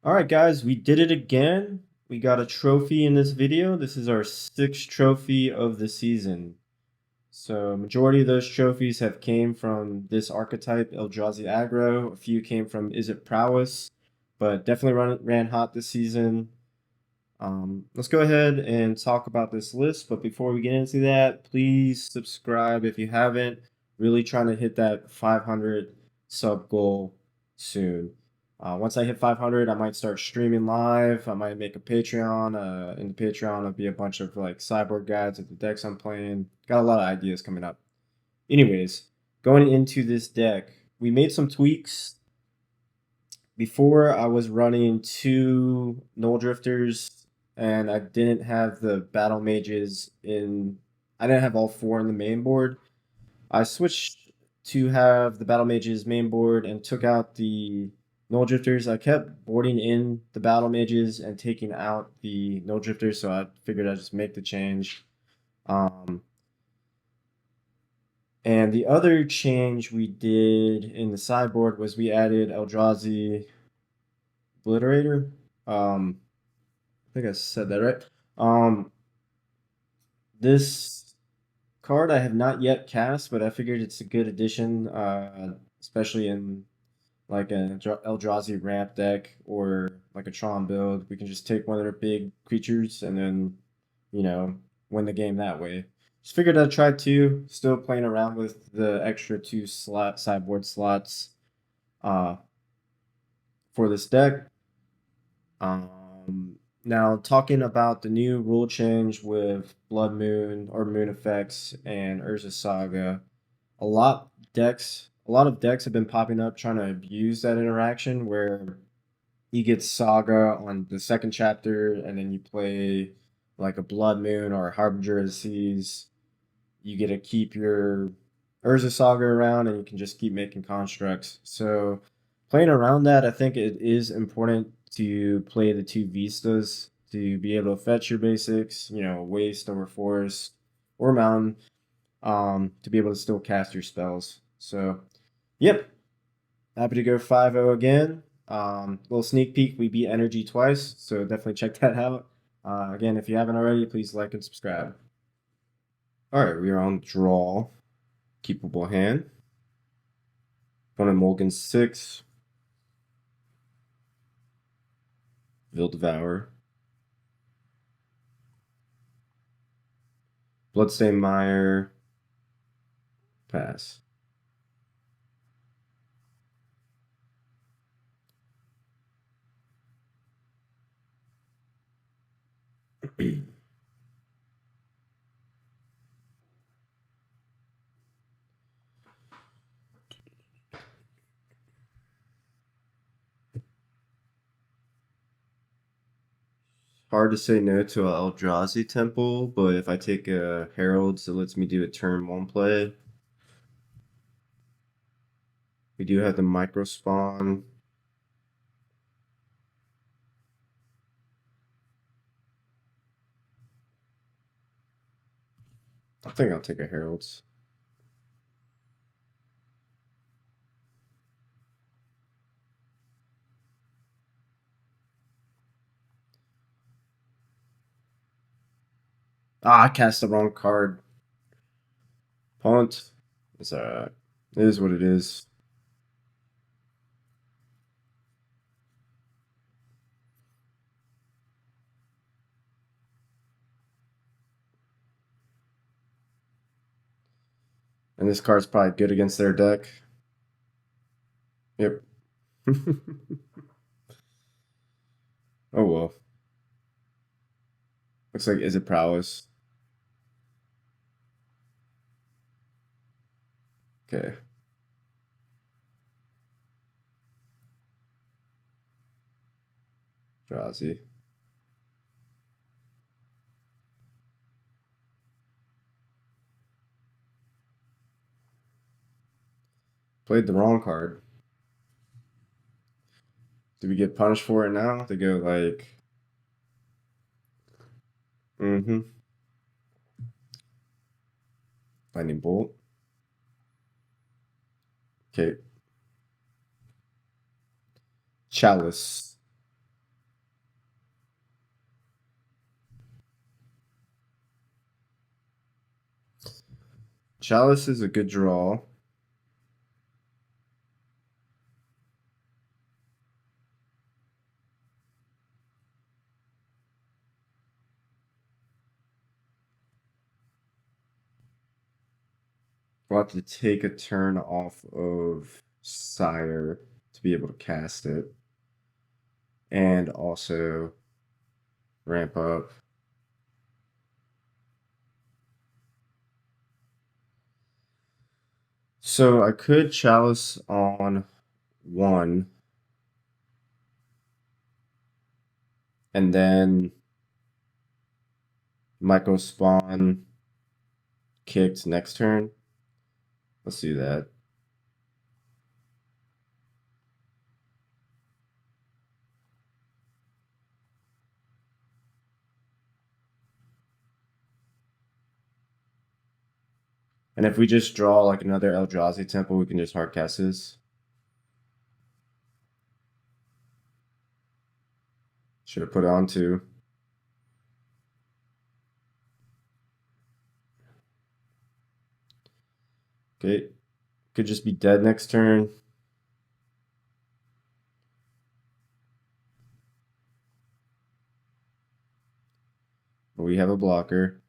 Alright guys, we did it again. We got a trophy in this video. This is our 6th trophy of the season. So majority of those trophies have came from this archetype, Eldrazi Aggro. A few came from Is It Prowess, but definitely ran hot this season. Let's go ahead and talk about this list, but before we get into that, please subscribe if you haven't. Really trying to hit that 500 sub goal soon. Once I hit 500, I might start streaming live. I might make a Patreon. In the Patreon, it'll be a bunch of like sideboard guides of the decks I'm playing. Got a lot of ideas coming up. Anyways, going into this deck, we made some tweaks. Before I was running 2 Null Drifters, and I didn't have the Battle Mages in. I didn't have all 4 in the main board. I switched to have the Battle Mages main board and took out the Null Drifters. I kept boarding in the Battle Mages and taking out the Null Drifters, so I figured I'd just make the change. And the other change we did in the sideboard was we added Eldrazi Obliterator. I think I said that right. This card I have not yet cast, but I figured it's a good addition, especially in like an Eldrazi ramp deck or like a Tron build. We can just take one of their big creatures and then, you know, win the game that way. Just figured I'd try 2. Still playing around with the extra 2 sideboard slots uh, for this deck. Now talking about the new rule change with Blood Moon or Moon Effects and Urza Saga, a lot of decks have been popping up trying to abuse that interaction where you get Saga on the second chapter and then you play like a Blood Moon or a Harbinger of the Seas. You get to keep your Urza Saga around and you can just keep making constructs. So playing around that, I think it is important to play the 2 vistas to be able to fetch your basics, waste over forest or mountain, to be able to still cast your spells. So, yep, happy to go 5-0 again. Little sneak peek, we beat Energy twice, so definitely check that out. Again, if you haven't already, please like and subscribe. All right, we are on draw. Keepable hand. Opponent Mulligan 6. Vil Devour. Bloodstained Mire. Pass. Hard to say no to a Eldrazi Temple, but if I take a Heralds, it lets me do a turn 1 play. We do have the micro spawn. I think I'll take a Heralds. Ah, I cast the wrong card. Punt. It's alright. It is what it is. And this card's probably good against their deck. Yep. Oh well. Looks like Is It Prowess. Okay. Drowsy. Played the wrong card. Do we get punished for it now? They go like. Mm-hmm. Lightning Bolt. Okay. Chalice. Chalice is a good draw. We'll have to take a turn off of Sire to be able to cast it. And also ramp up. So I could Chalice on 1. And then Michael spawn kicked next turn. Let's do that. And if we just draw like another Eldrazi temple, we can just hardcast this. Should have put it on 2. Okay. Could just be dead next turn. We have a blocker.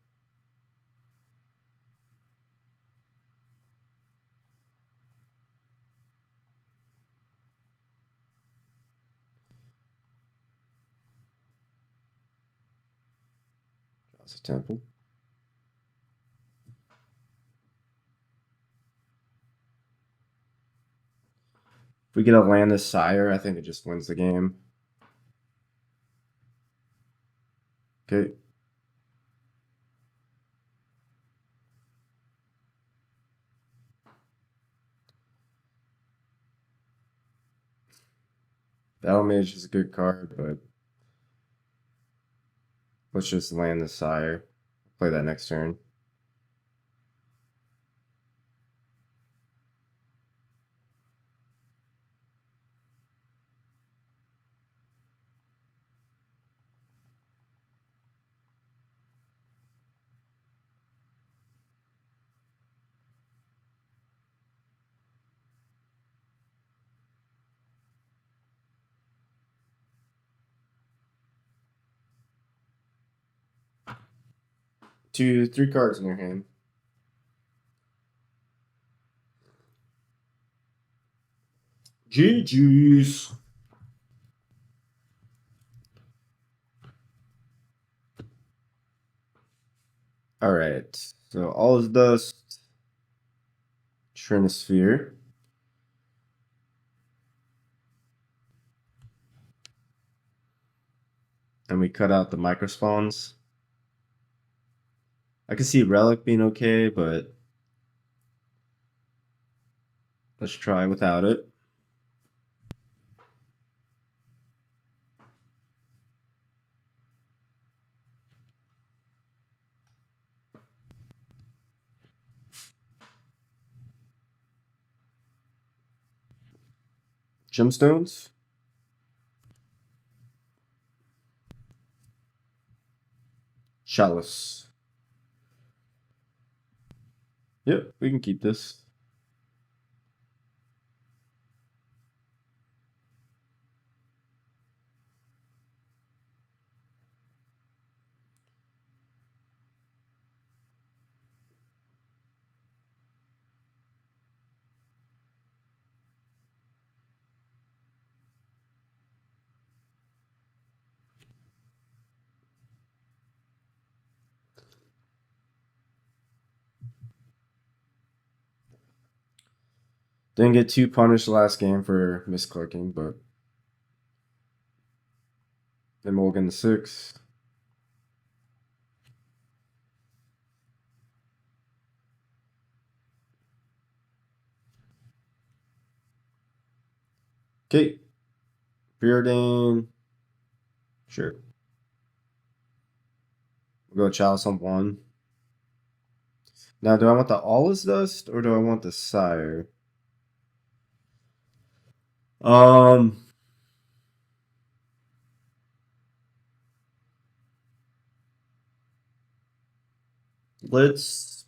That's a temple. If we get a land this Sire, I think it just wins the game. Okay. Battle Mage is a good card, but let's just land the Sire. Play that next turn. Three cards in your hand. GG's. All right. So all is dust. Trinisphere. And we cut out the microspawns. I can see Relic being okay, but let's try without it. Gemstones. Chalice. Yep, we can keep this. Didn't get too punished last game for misclicking, but then Mulligan the 6. Okay. Preordain. Sure. We'll go Chalice on 1. Now, do I want the All is Dust or do I want the Sire? Let's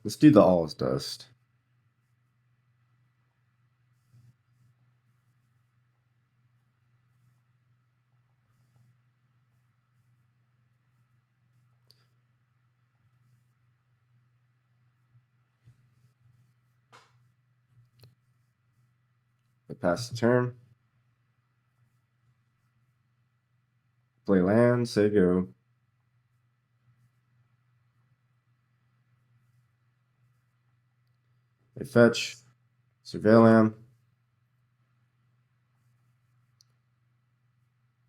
Let's do the All's Dust. I pass the turn. Play land, say go. They fetch. Surveil land.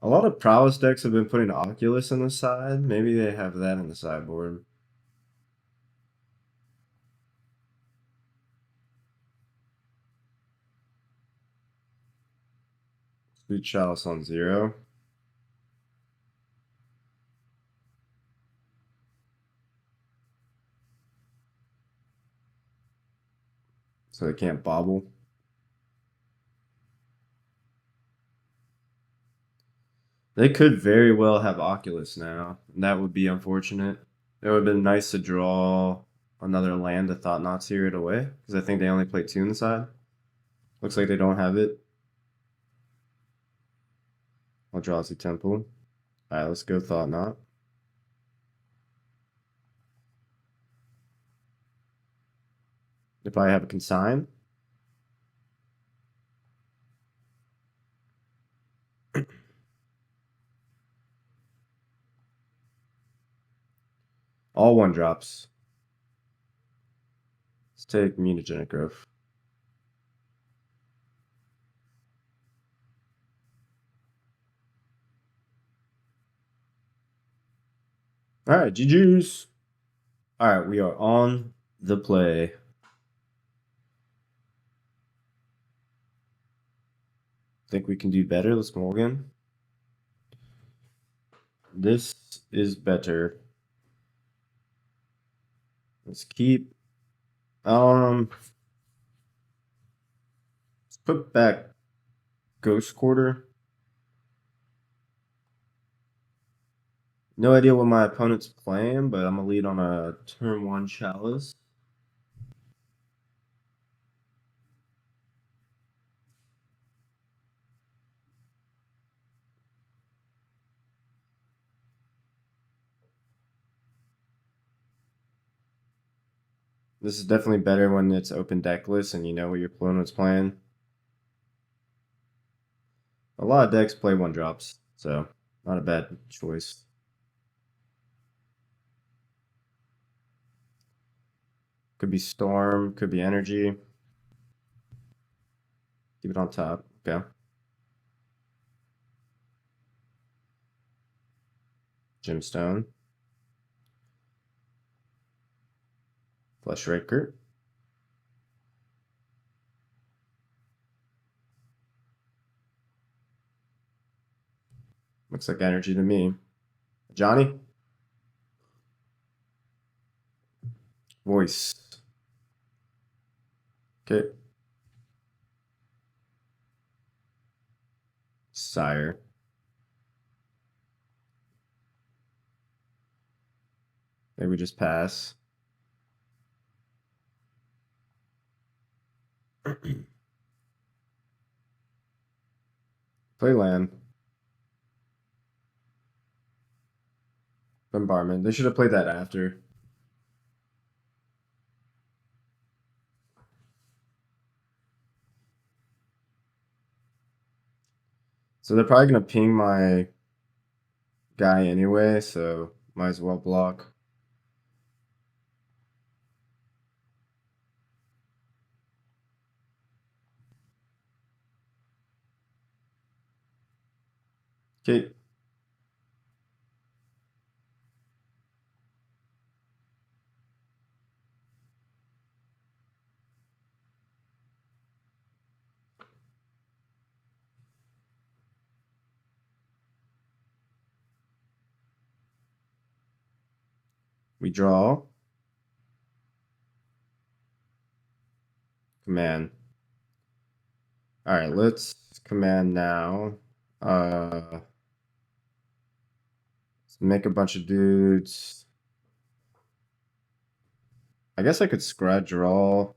A lot of prowess decks have been putting Oculus on the side. Maybe they have that in the sideboard. Sweet Chalice on 0. So they can't bobble. They could very well have Oculus now. And that would be unfortunate. It would have been nice to draw another land to Thought-Knot Seer it away. Because I think they only play 2 on the side. Looks like they don't have it. Eldrazi Temple. Alright, let's go Thought-Knot. If I have a consign. All 1-drops. Let's take Mutagenic Growth. Alright, GG's. Alright, we are on the play. Think we can do better? Let's mulligan. This is better. Let's keep. Let's put back Ghost Quarter. No idea what my opponent's playing, but I'm gonna lead on a turn 1 Chalice. This is definitely better when it's open deckless and you know what your opponent's playing. A lot of decks play 1-drops, so not a bad choice. Could be Storm, could be Energy. Keep it on top. Okay. Gemstone. Flesh Raker. Looks like energy to me. Johnny? Voice. Okay. Sire. Maybe we just pass. Play land. Bombardment. They should have played that after. So they're probably going to ping my guy anyway, so might as well block. Okay. We draw. Command. Alright, let's command now. Let's make a bunch of dudes. I guess I could scratch draw.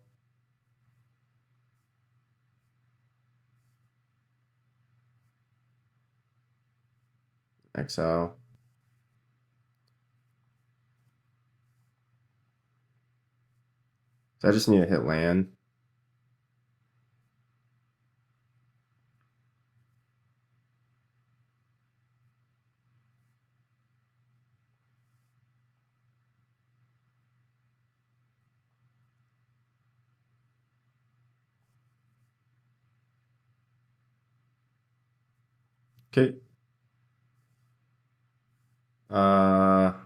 Exile. So I just need to hit land. Okay. Let's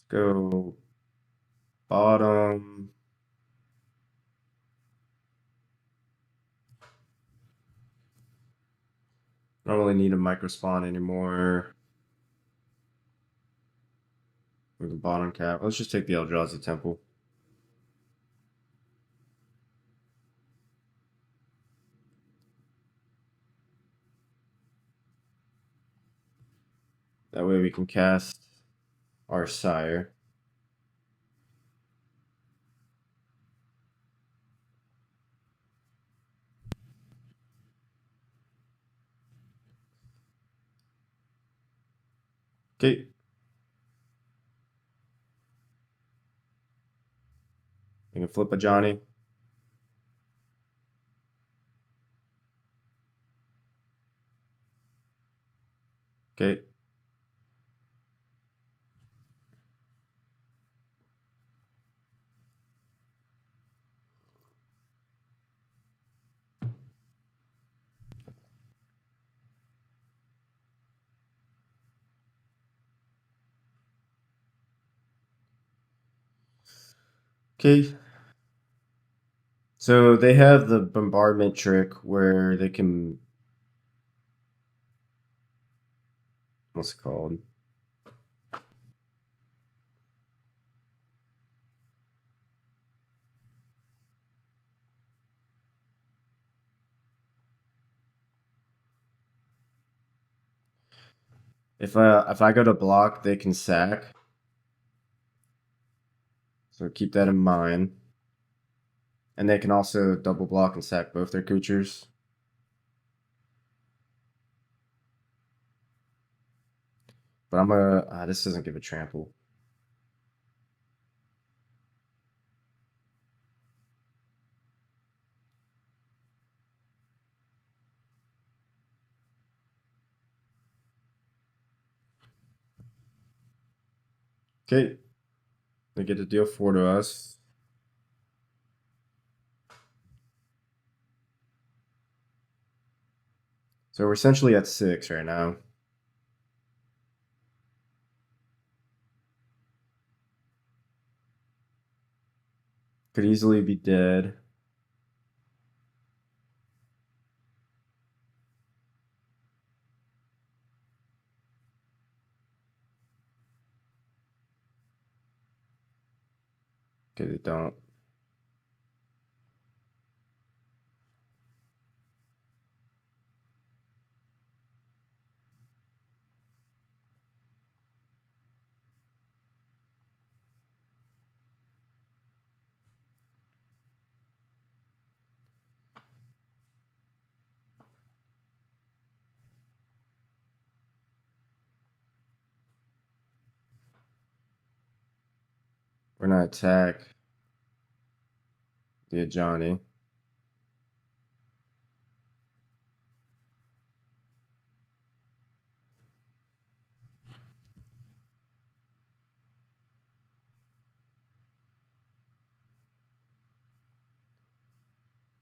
go bottom. I don't really need a micro spawn anymore. With the bottom cap. Let's just take the Eldrazi Temple. That way we can cast our Sire. Okay. We can flip a Johnny. Okay. Okay. So they have the bombardment trick where they can, what's it called? If I go to block, they can sack. So keep that in mind. And they can also double block and sack both their creatures. But I'm gonna, this doesn't give a trample. Okay. They get to deal 4 to us. So we're essentially at 6 right now. Could easily be dead. Okay, they don't. We're gonna attack the Johnny.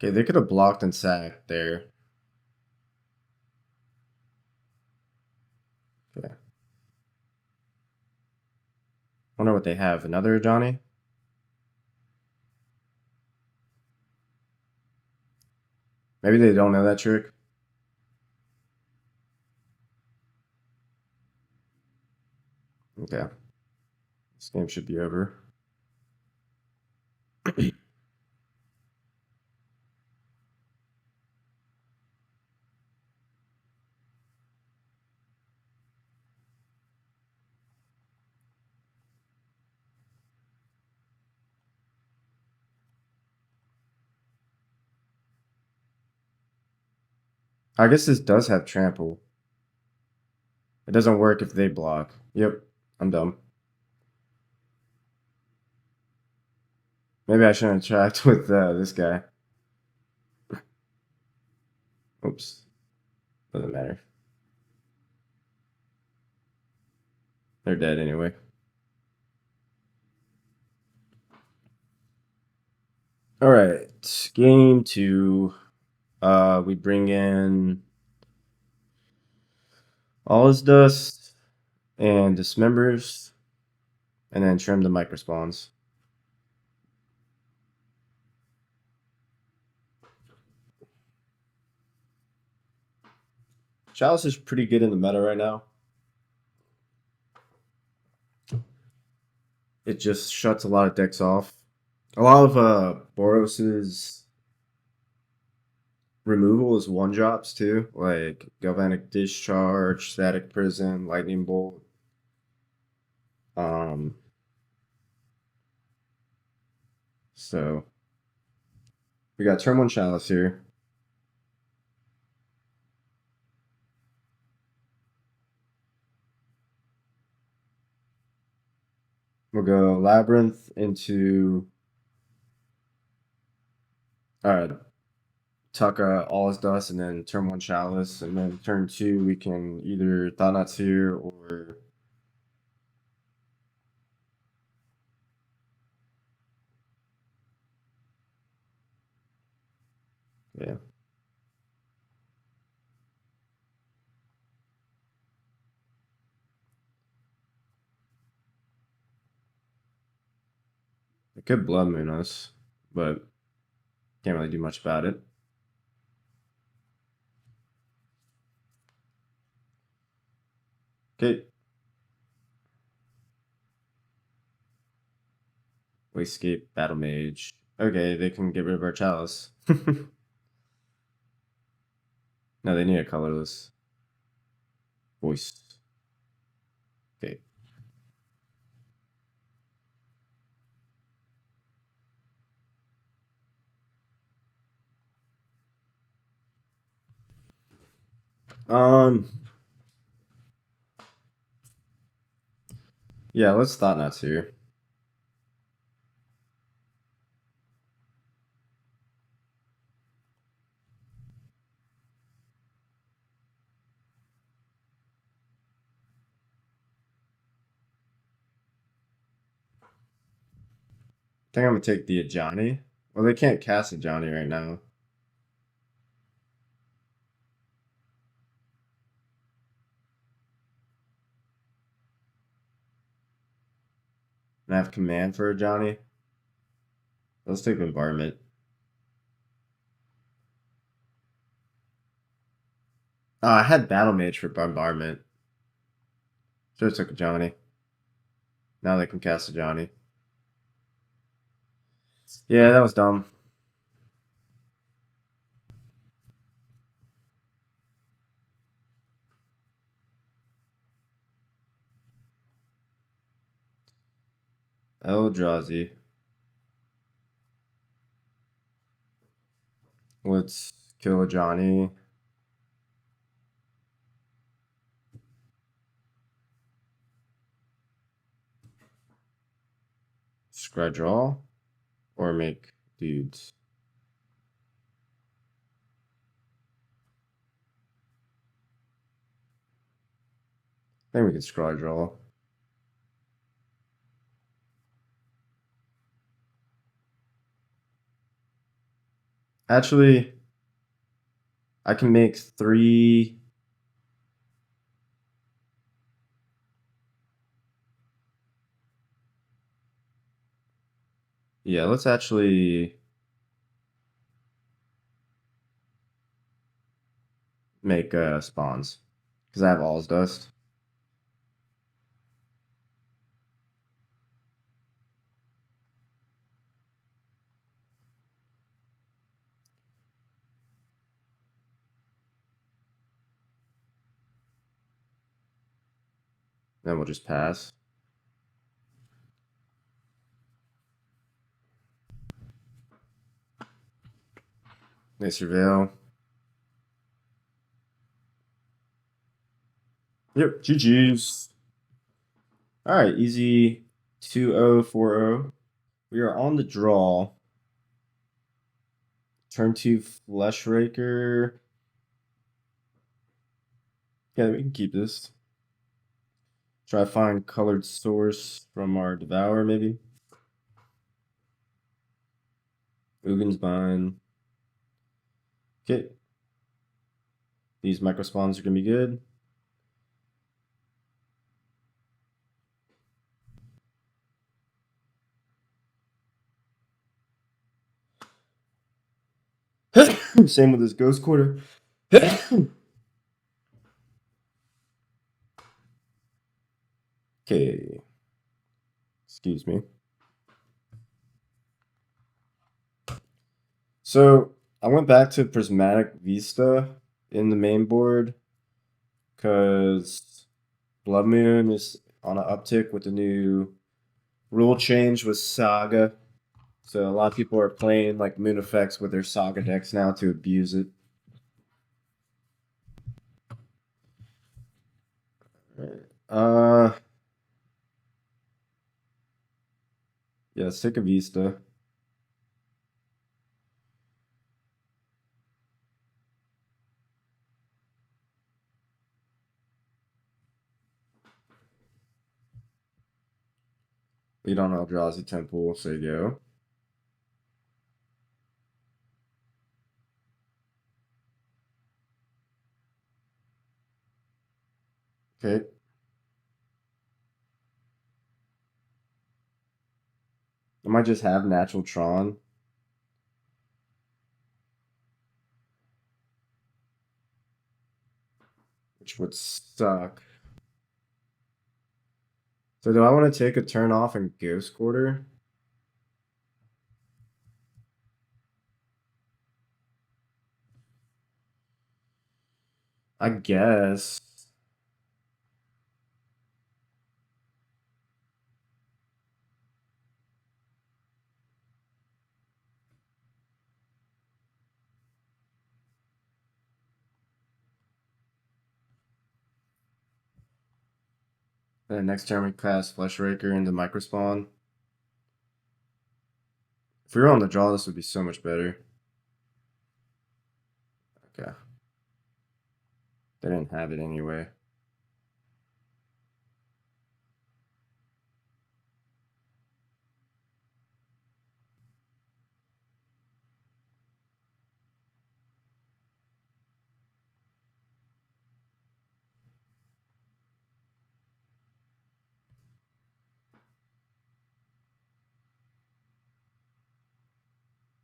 Okay, they could have blocked and sacked there. Okay. Wonder what they have. Another Johnny? Maybe they don't know that trick. Okay. This game should be over. I guess this does have trample. It doesn't work if they block. Yep, I'm dumb. Maybe I shouldn't interact with this guy. Oops. Doesn't matter. They're dead anyway. All right, game 2. We bring in all his dust and dismembers, and then trim the microspawns. Chalice is pretty good in the meta right now. It just shuts a lot of decks off. A lot of Boros's removal is one drops too, like Galvanic Discharge, Static Prison, Lightning Bolt. So we got turn 1 Chalice here. We'll go Labyrinth into tuck all his dust, and then turn 1 Chalice, and then turn 2 we can either Thought-Knot Seer or yeah. It could Blood Moon us, but can't really do much about it. Okay. Wastecape, Battle Mage. Okay, they can get rid of our Chalice. No, they need a colorless voice. Okay. Yeah, let's Thought-Knot Seer. I think I'm gonna take the Ajani. Well, they can't cast Ajani right now. And I have command for Ajani. Let's take Bombardment. I had Battle Mage for Bombardment. Should have took Ajani. Now they can cast Ajani. Yeah, that was dumb. Eldrazi. Let's kill Ajani. Scry draw. Or make dudes. I think we can scry draw. Actually, I can make 3. Yeah, let's actually make spawns. Because I have All's Dust. Then we'll just pass. They surveil. Yep, GG's. All right, easy 2-0, 4-0. We are on the draw. Turn 2 Flesh Raker. Yeah, we can keep this. Try to find colored source from our Devour, maybe. Ugin's Bind. Okay. These microspawns are going to be good. Same with this Ghost Quarter. Okay. Excuse me. So I went back to Prismatic Vista in the main board because Blood Moon is on an uptick with the new rule change with Saga. So a lot of people are playing like Moon effects with their Saga decks now to abuse it. Uh, yeah, let's take a Vista. Lead on Eldrazi Temple, so you go. Okay. I might just have Natural Tron, which would suck. So do I want to take a turn off and Ghost Quarter? I guess. Then next turn we cast Flesh Raker into Microspawn. If we were on the draw, this would be so much better. Okay. They didn't have it anyway.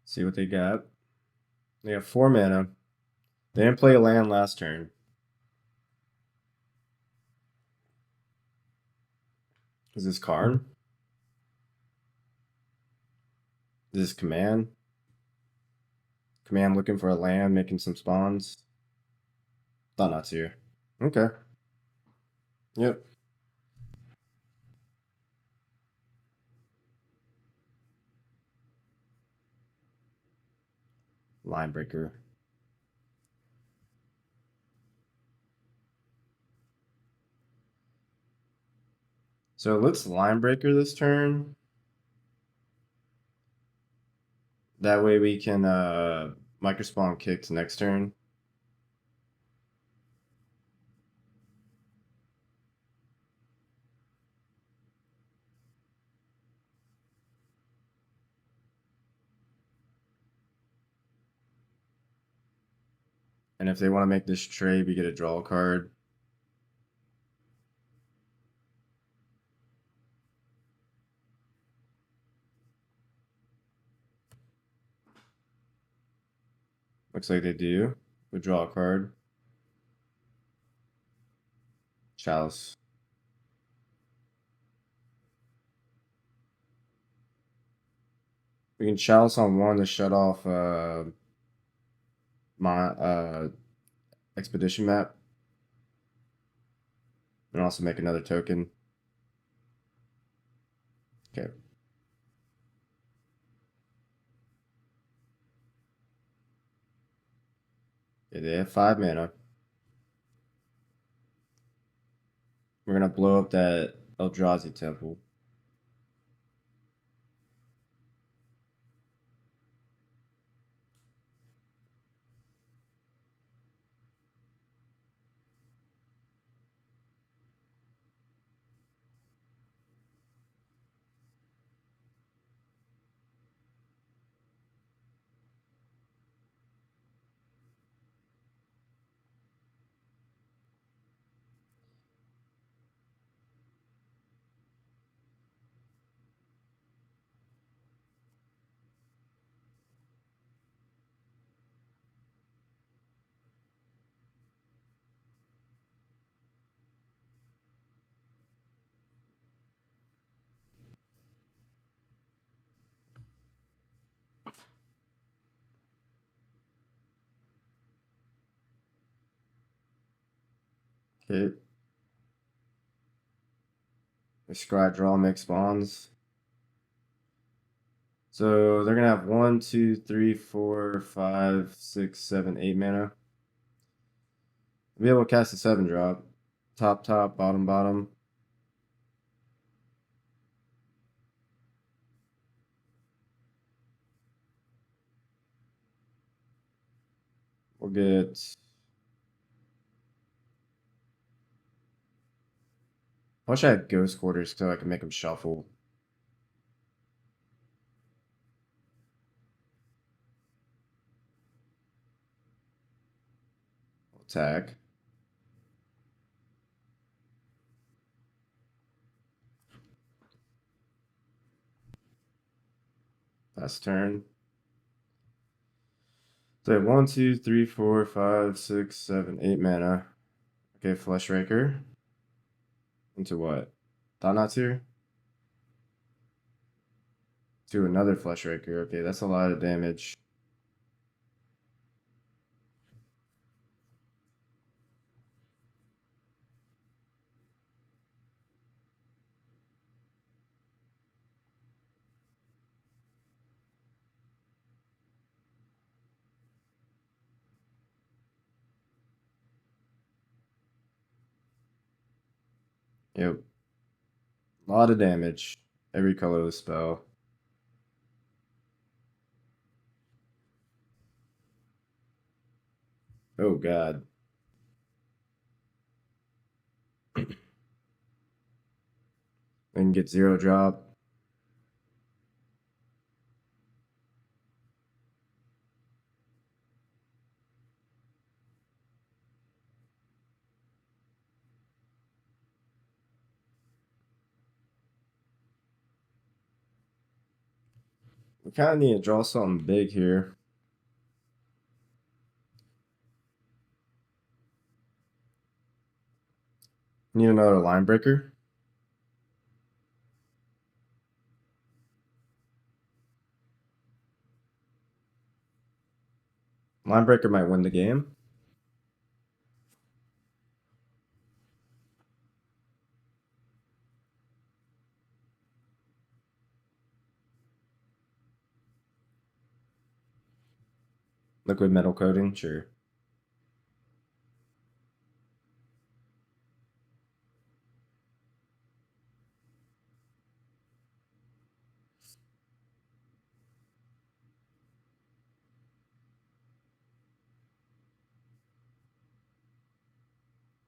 See what they got. They have 4 mana. They didn't play a land last turn. Is this Karn? Is this Command? Command looking for a land, making some spawns. Thought not to. Okay. Yep. Line Breaker. So let's Line Breaker this turn. That way we can Microspawn Kicks next turn. And if they want to make this trade, we get a draw card. Looks like they do. We draw a card. Chalice. We can Chalice on 1 to shut off my Expedition map. And also make another token. Okay. Yeah, they have 5 mana. We're gonna blow up that Eldrazi temple. Okay. Scry draw make spawns. So they're gonna have 1, 2, 3, 4, 5, 6, 7, 8 mana. I'll be able to cast a 7-drop. Top, top, bottom, bottom. We'll get. I wish I had Ghost Quarters so I could make them shuffle. Attack. Last turn. So 1, 2, 3, 4, 5, 6, 7, 8 mana. Okay, Flesh Raker. Into what? Thanatir? To another Flesh Raker. Okay, that's a lot of damage. Yep. A lot of damage. Every color of the spell. Oh god. And get 0-drop. We kind of need to draw something big here. Need another line breaker. Line breaker might win the game. Liquid metal coating, sure.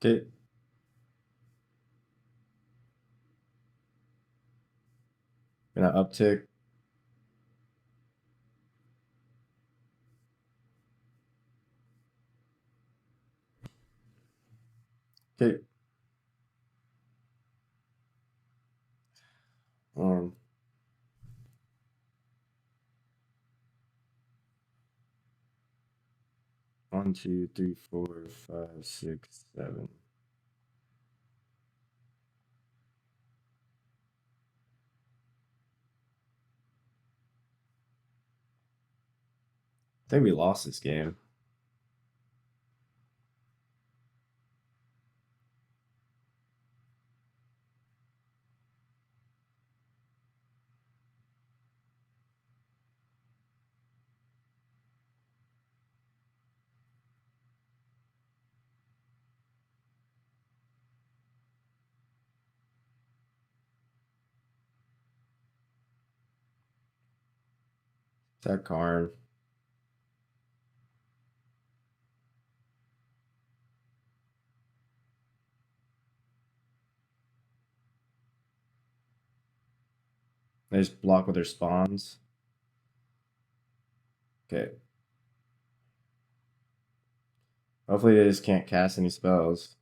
Okay. Gonna uptick. Okay. 1, 1, 2, 3, 4, 5, 6, 7. I think we lost this game. That Karn. They just block with their spawns. Okay. Hopefully they just can't cast any spells.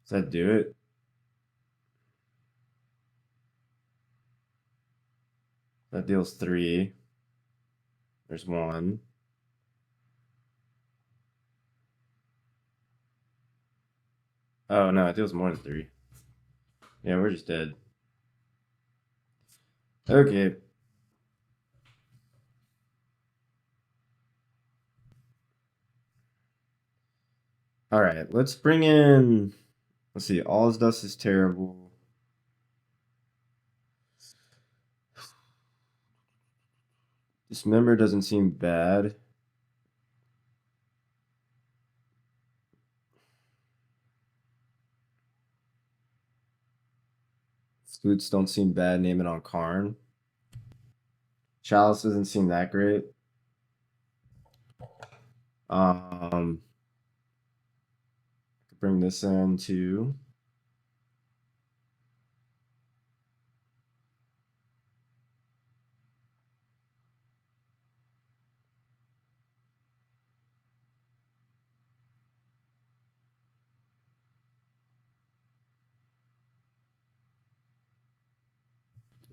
Does that do it? That deals 3. There's 1. Oh no, it deals more than 3. Yeah, we're just dead. Okay. Alright, let's bring in. Let's see, All's Dust is terrible. Dismember doesn't seem bad. Flutes don't seem bad. Name it on Karn. Chalice doesn't seem that great. Bring this in too.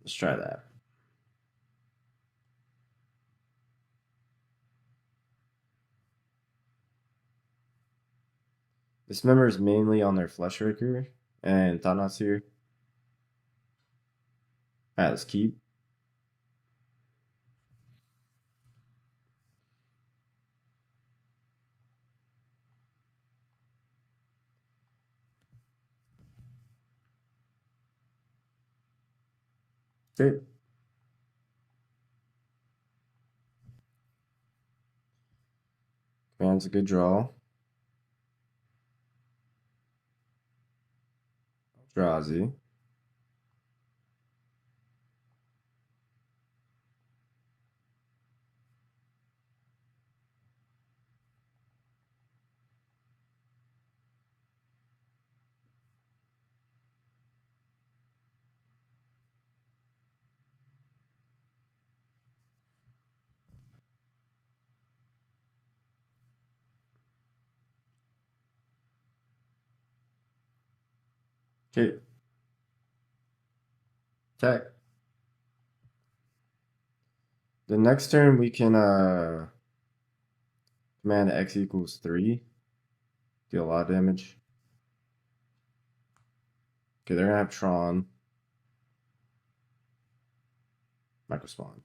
Let's try that. This member is mainly on their Fleshraker and Thought-Knot's here. Alright, let's keep. Okay. Command's a good draw. Eldrazi. Okay. Attack. The next turn we can command X equals 3. Deal a lot of damage. Okay, they're gonna have Tron. Microspawn.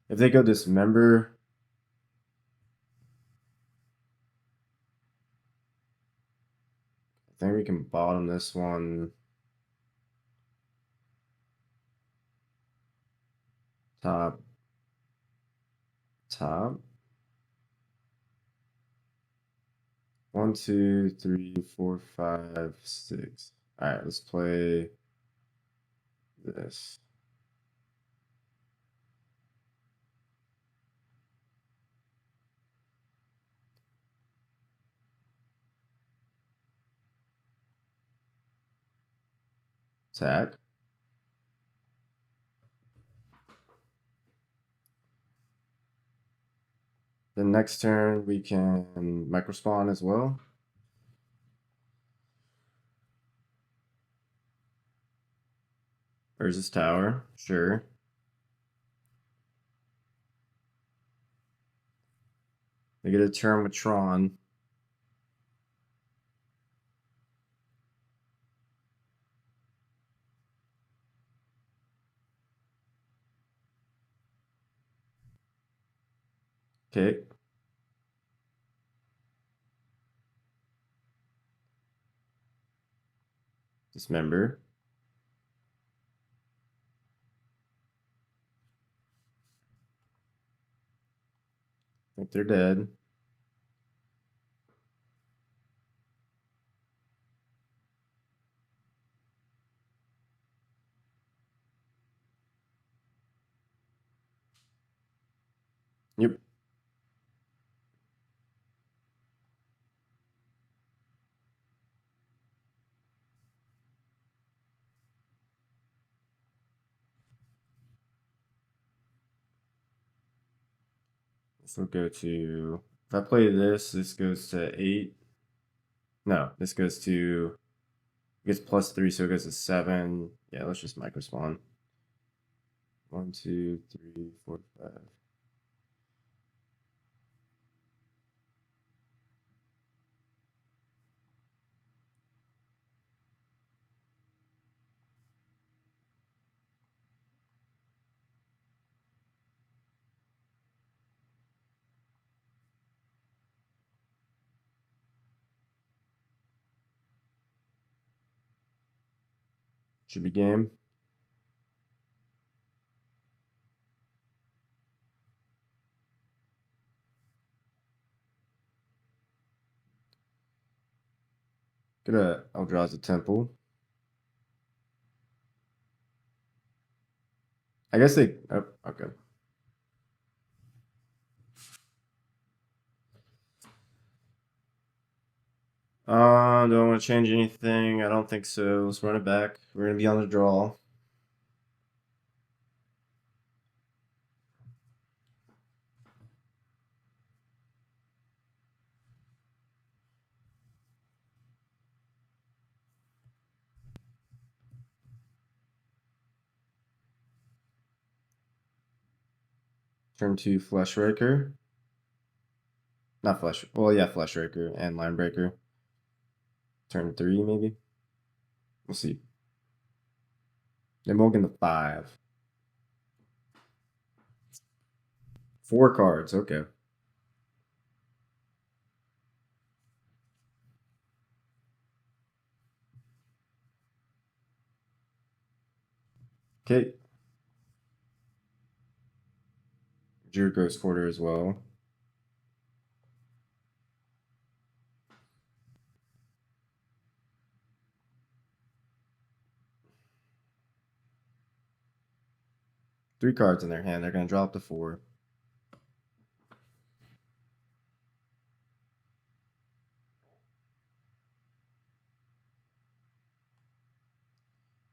If they go Dismember, I think we can bottom this one. Top. Top. 1, 2, 3, 4, 5, 6. Alright, let's play this. Attack. The next turn we can microspawn as well. Urza's Tower, sure. We get a turn with Tron. Okay. Dismember. I think they're dead. Yep. This will go to, if I play this, this goes to 8. No, this goes to, it gets +3, so it goes to 7. Yeah, let's just microspawn. 1, 2, 3, 4, 5. Should be game. Get a Eldrazi Temple. I guess they, oh, okay. Do I want to change anything? I don't think so. Let's run it back. We're going to be on the draw. Turn 2 Fleshraker. Not Flesh. Well, yeah, Fleshraker and Linebreaker. Turn 3, maybe. We'll see. They mulligan the 5. 4 cards. Okay. Okay. Drew Ghost Quarter as well. Three cards in their hand. They're going to drop to 4.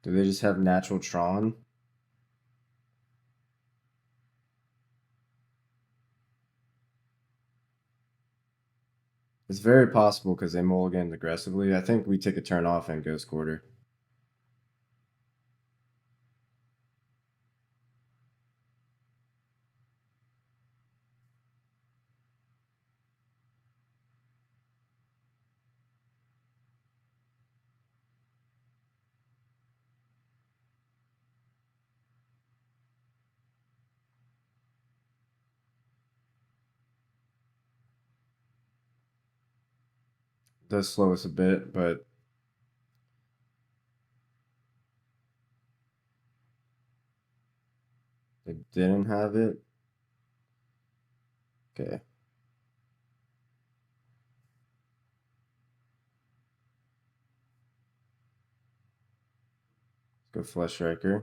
Do they just have natural Tron? It's very possible because they mulligan aggressively. I think we take a turn off and Ghost Quarter. It does slow us a bit, but they didn't have it. Okay. Let's go Fleshraker.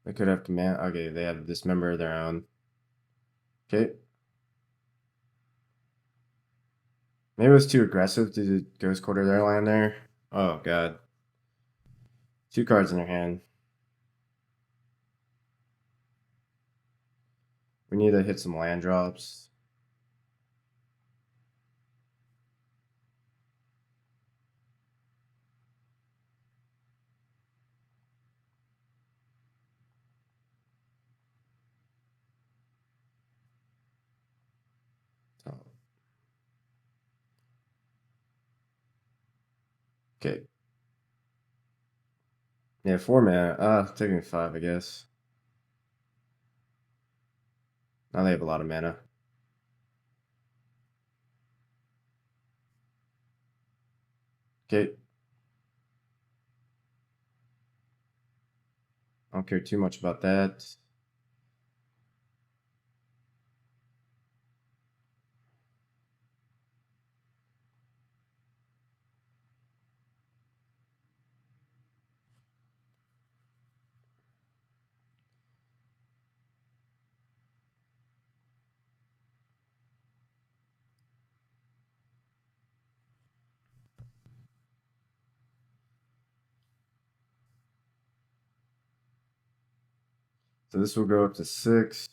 They could have command. Okay, they have Dismember of their own. Okay. Maybe it was too aggressive to Ghost Quarter their land there. Oh, God. 2 cards in their hand. We need to hit some land drops. Okay. Yeah, 4 mana. Taking 5, I guess. Now they have a lot of mana. Okay. I don't care too much about that. So this will go up to 6.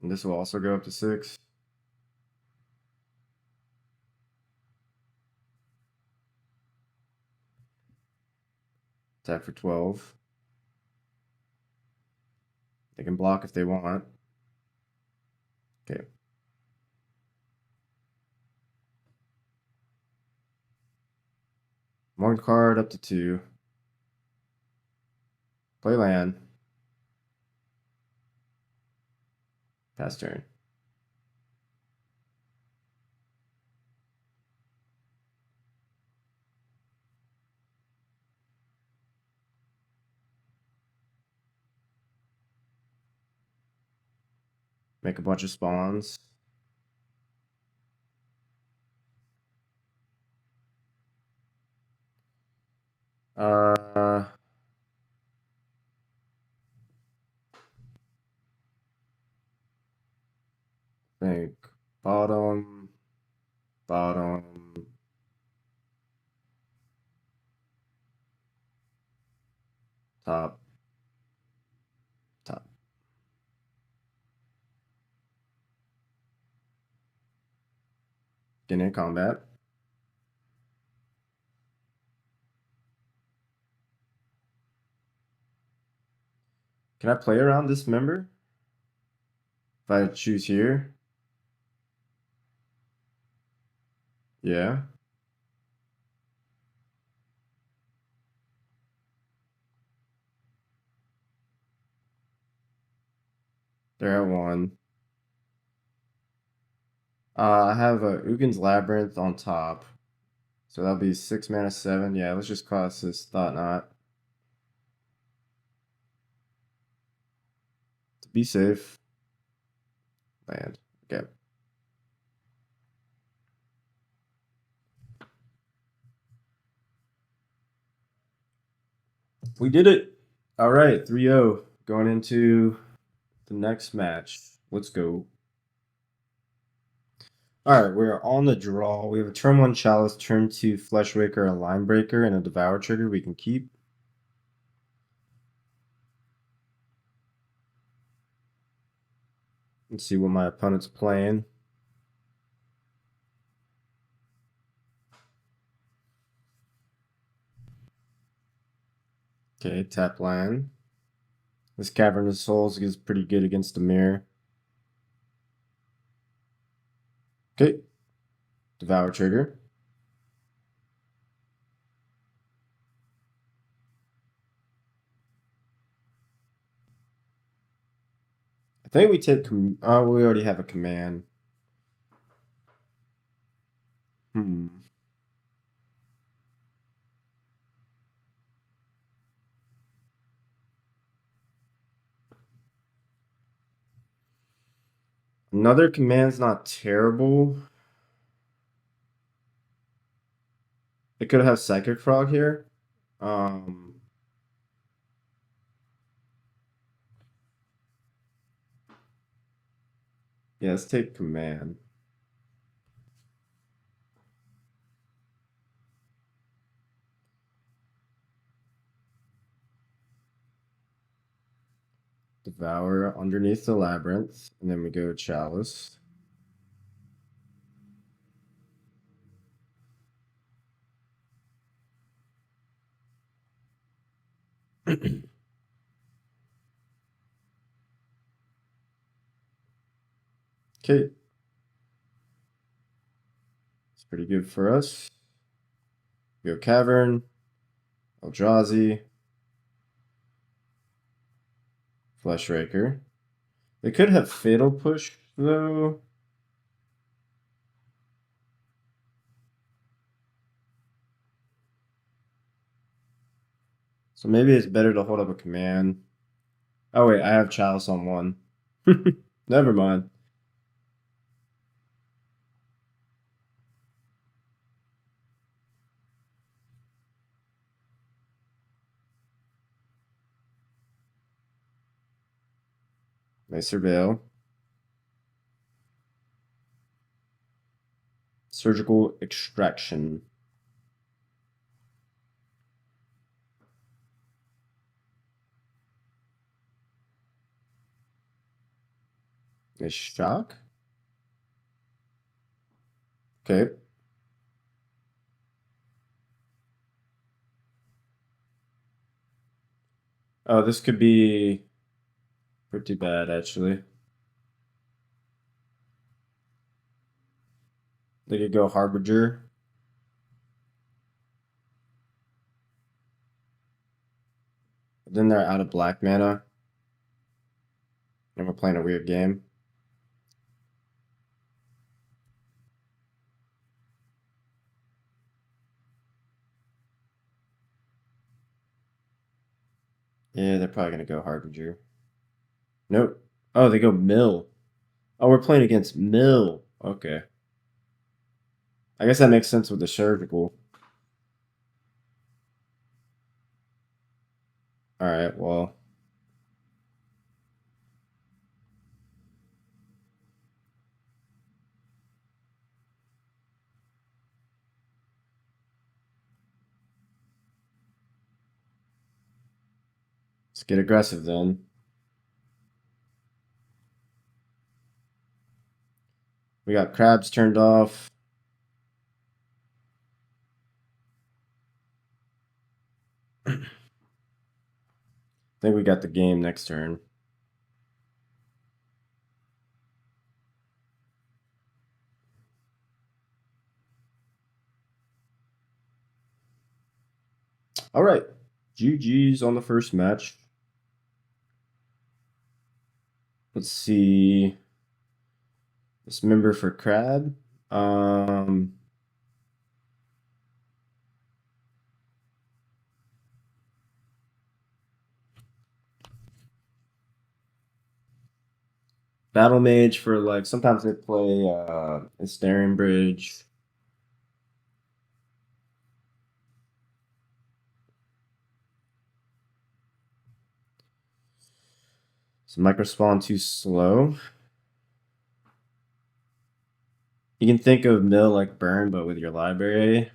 And this will also go up to 6. Attack for 12. They can block if they want. Okay. One card up to 2. Play land. Pass turn. Make a bunch of spawns. Uh, think bottom, bottom, top, top. Get in combat. Can I play around this member? If I choose here? Yeah. They're at 1. I have a Ugin's Labyrinth on top. So that'll be 6 mana 7. Yeah, let's just cost this Thought Knot. To be safe. Land. Okay. We did it. All right, 3-0. Going into the next match. Let's go. All right, we're on the draw. We have a turn 1 Chalice, turn 2 Fleshwaker, a Line Breaker, and a Devour trigger we can keep. Let's see what my opponent's playing. Okay, tap land. This Cavernous Souls is pretty good against the mirror. Okay. Devour trigger. I think we take... Oh, we already have a command. Another command's not terrible. It could have Psychic Frog here. Yeah, let's take command. Devour underneath the Labyrinth, and then we go Chalice. Okay. It's pretty good for us. Go Cavern, Eldrazi, Fleshraker. They could have Fatal Push, though. So maybe it's better to hold up a command. Oh wait, I have Chalice on one. Never mind. They surveil. Surgical Extraction. They shock. Okay. Oh, this could be pretty bad, actually. They could go Harbinger. But then they're out of black mana. And we're playing a weird game. Yeah, they're probably going to go Harbinger. Nope. Oh, they go Mill. Oh, we're playing against Mill. Okay. I guess that makes sense with the surgical. Alright, well. Let's get aggressive then. We got crabs turned off. I think we got the game next turn. All right. GG's on the first match. Let's see. This member for Crab. Battle Mage for like sometimes they play Ensnaring Bridge. So Microspawn too slow. You can think of Mill like Burn, but with your library.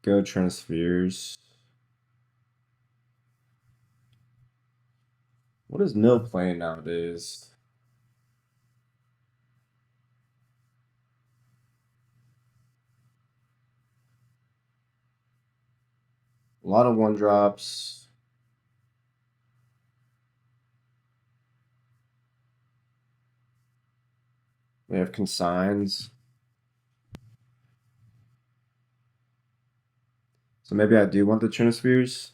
Go Transfers. What is Mill playing nowadays? A lot of one drops. We have consigns. So maybe I do want the Trinispheres.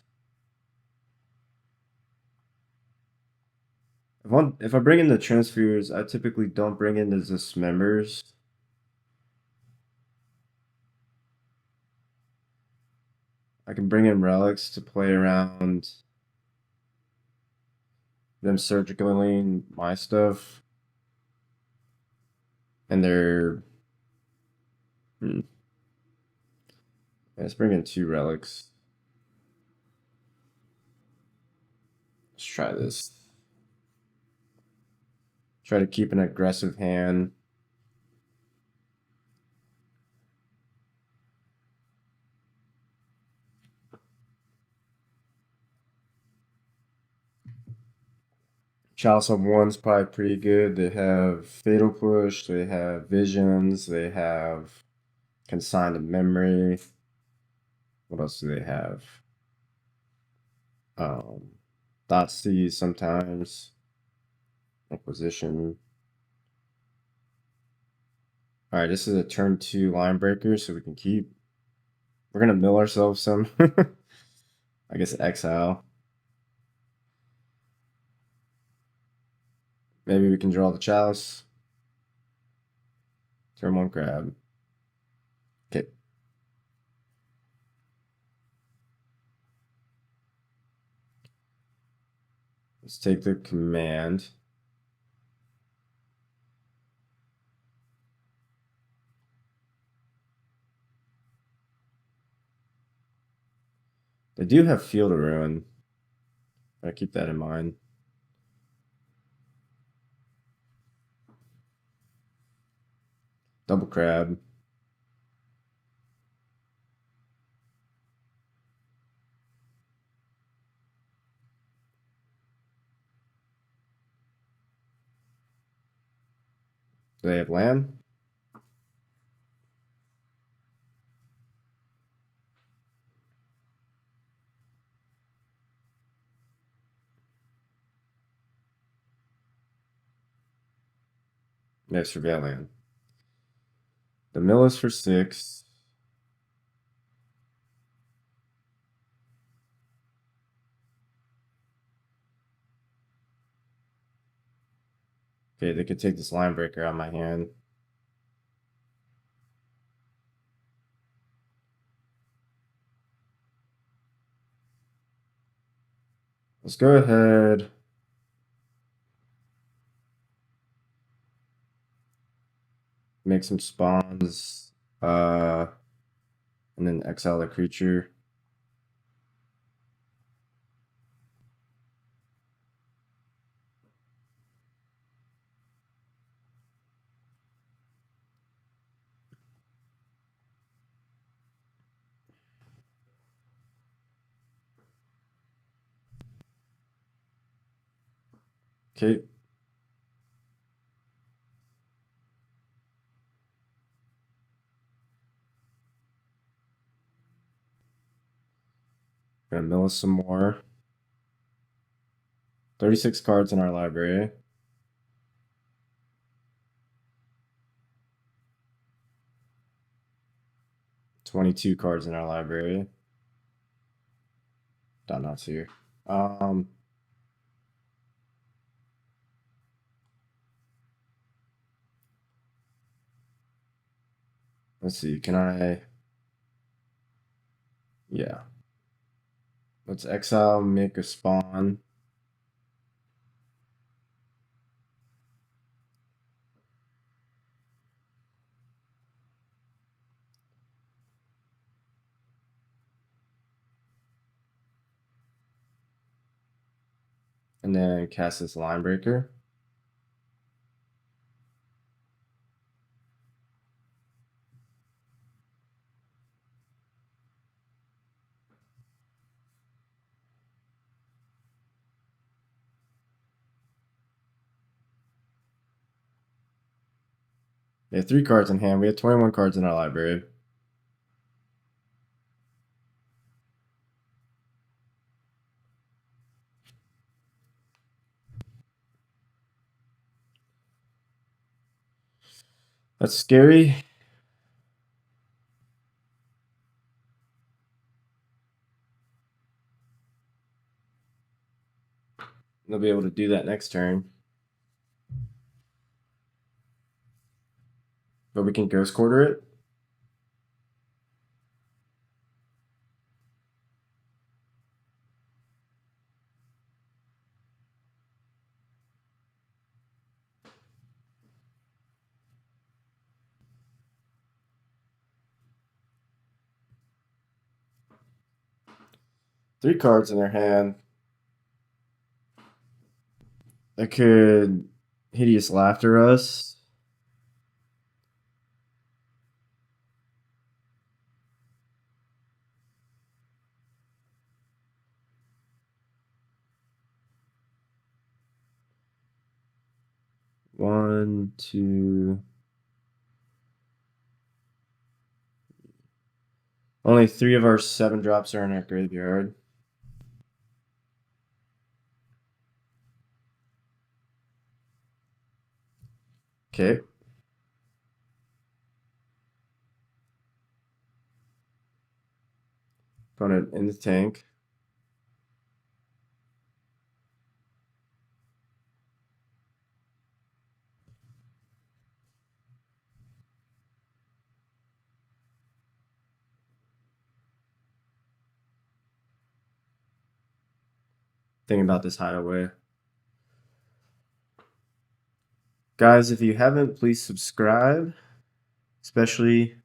If I bring in the Trinispheres, I typically don't bring in the Dismembers. I can bring in relics to play around them surgically my stuff. And they're Let's bring in 2 relics. Let's try this. Try to keep an aggressive hand. Chalice of One's probably pretty good. They have Fatal Push, they have Visions, they have Consign to Memory. What else do they have? Thoughtseize sometimes. Acquisition. Alright, this is a turn 2 line breaker, so we can keep. We're gonna mill ourselves some. I guess exile. Maybe we can draw the Chalice. Turn 1 grab. Okay. Let's take the command. They do have Field of Ruin. Gotta keep that in mind. Double crab. Do they have land? Next for land. The mill is for 6. Okay, they could take this line breaker out of my hand. Let's go ahead. Make some spawns. And then exile the creature. Okay. Gonna mill us some more. 36 cards in our library. $22 cards in our library. Not here. Let's see. Can I? Yeah. Let's exile, make a spawn. And then cast this line breaker. They have 3 cards in hand. We have 21 cards in our library. That's scary. They'll be able to do that next turn. But we can Ghost Quarter it. 3 cards in their hand. That could Hideous Laughter us. One, two. Only 3 of our 7 drops are in our graveyard. Okay. Opponent in the tank. Thinking about this hideaway. Guys, if you haven't, please subscribe, especially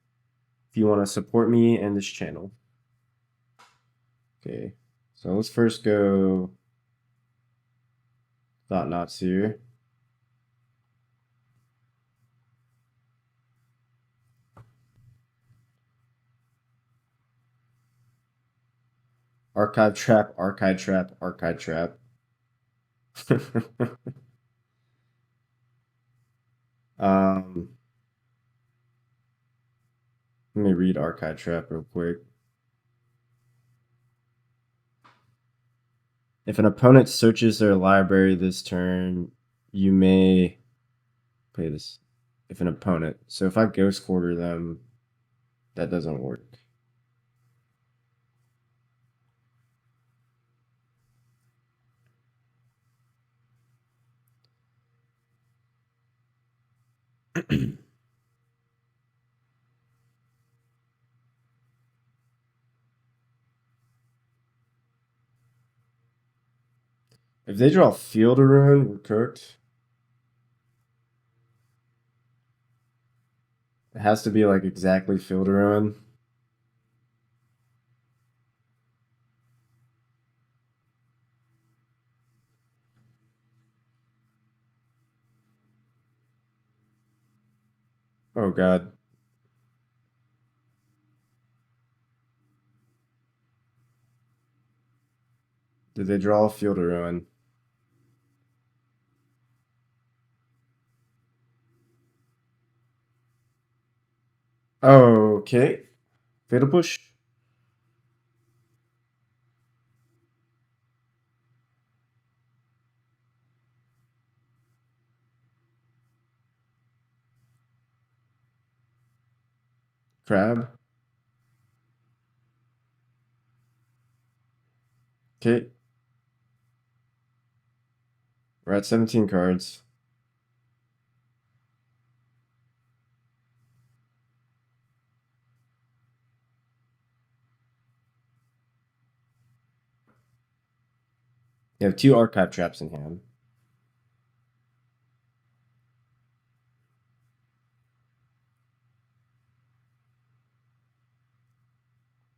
if you want to support me and this channel. Okay, so let's first go Thought Knots here. Archive Trap, Archive Trap, Archive Trap. um, Let me read Archive Trap real quick. If an opponent searches their library this turn, you may play this. If an opponent. So if I Ghost Quarter them, that doesn't work. If they draw Field of Ruin, we're cooked. It has to be like exactly Field of Ruin. Oh god. Did they draw Field of Ruin? Okay. Fatal Push. Crab. Okay. We're at 17 cards. You have 2 Archive Traps in hand.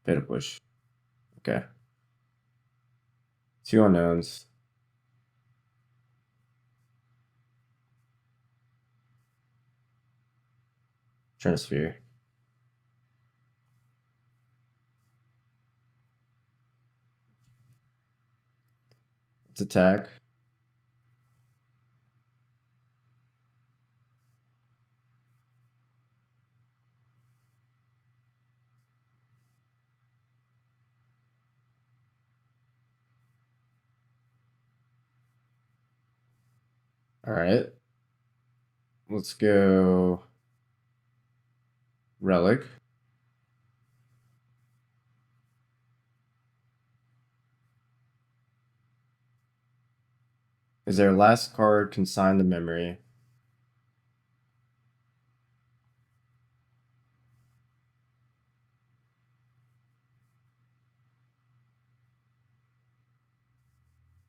Fatal Push. Okay. 2 unknowns. Trinisphere. Let's attack. Alright. Let's go Relic. Is their last card consigned to memory?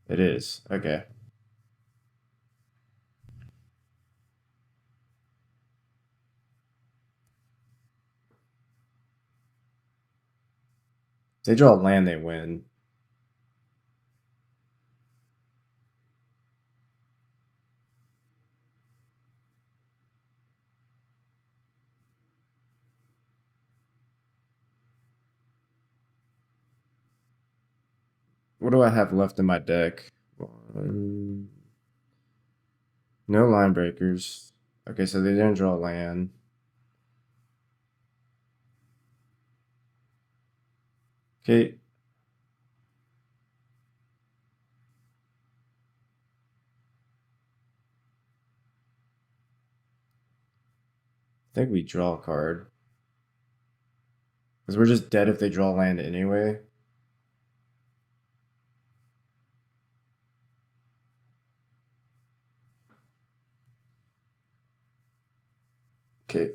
It is. Okay. If they draw a land, they win. What do I have left in my deck? One. No line breakers. Okay, so they didn't draw land. Okay. I think we draw a card. Because we're just dead if they draw land anyway. Okay.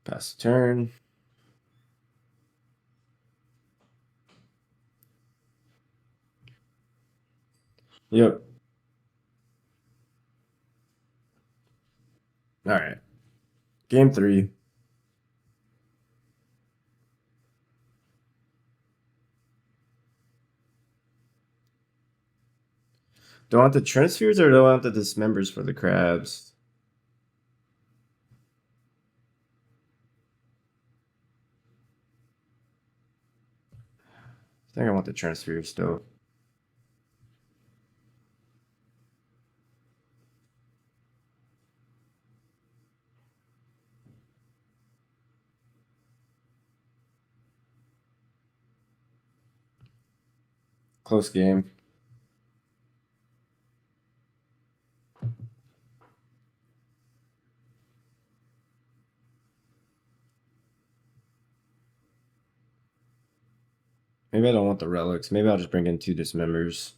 Pass the turn. Yep. All right. Game 3. Do I want the Trinispheres or do I want the Dismembers for the crabs? I think I want the Trinispheres still. Close game. Maybe I don't want the relics. Maybe I'll just bring in 2 Dismembers.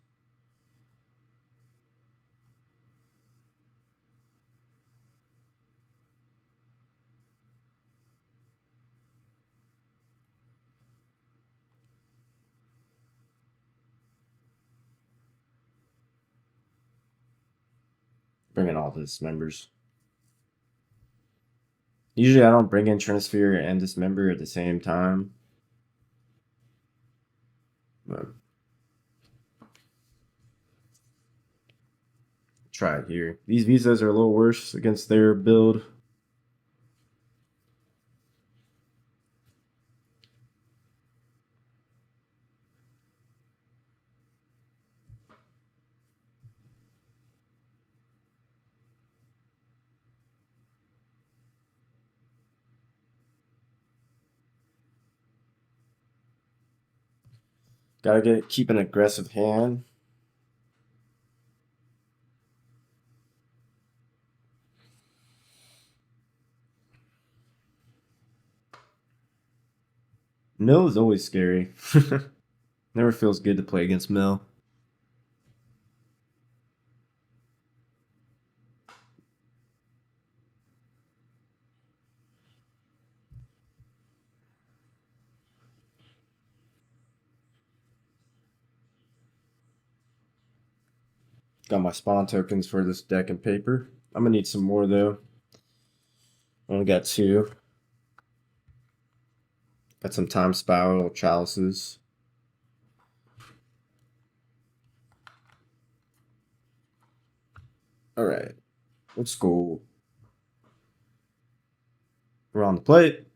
Bring in all the Dismembers. Usually I don't bring in Trinisphere and Dismember at the same time. But try it here. These visas are a little worse against their build. Gotta keep an aggressive hand. Mill is always scary. Never feels good to play against Mill. Got my spawn tokens for this deck and paper. I'm gonna need some more though. Only got 2. Got some time spiral chalices. Alright. Let's go. We're on the plate.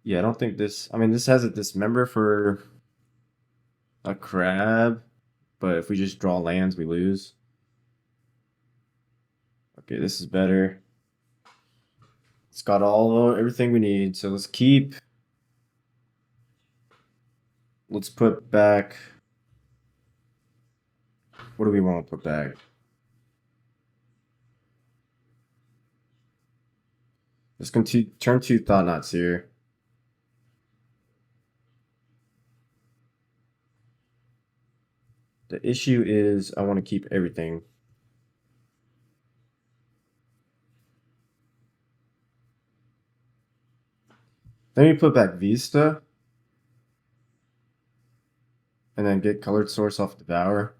Yeah, I don't think this. I mean, this has a Dismember for a crab, but if we just draw lands, we lose. Okay, this is better. It's got everything we need, so let's keep. Let's put back. What do we want to put back? Let's continue. Turn 2 Thought Knots here. The issue is I want to keep everything. Then we put back Vista. And then get colored source off Devour.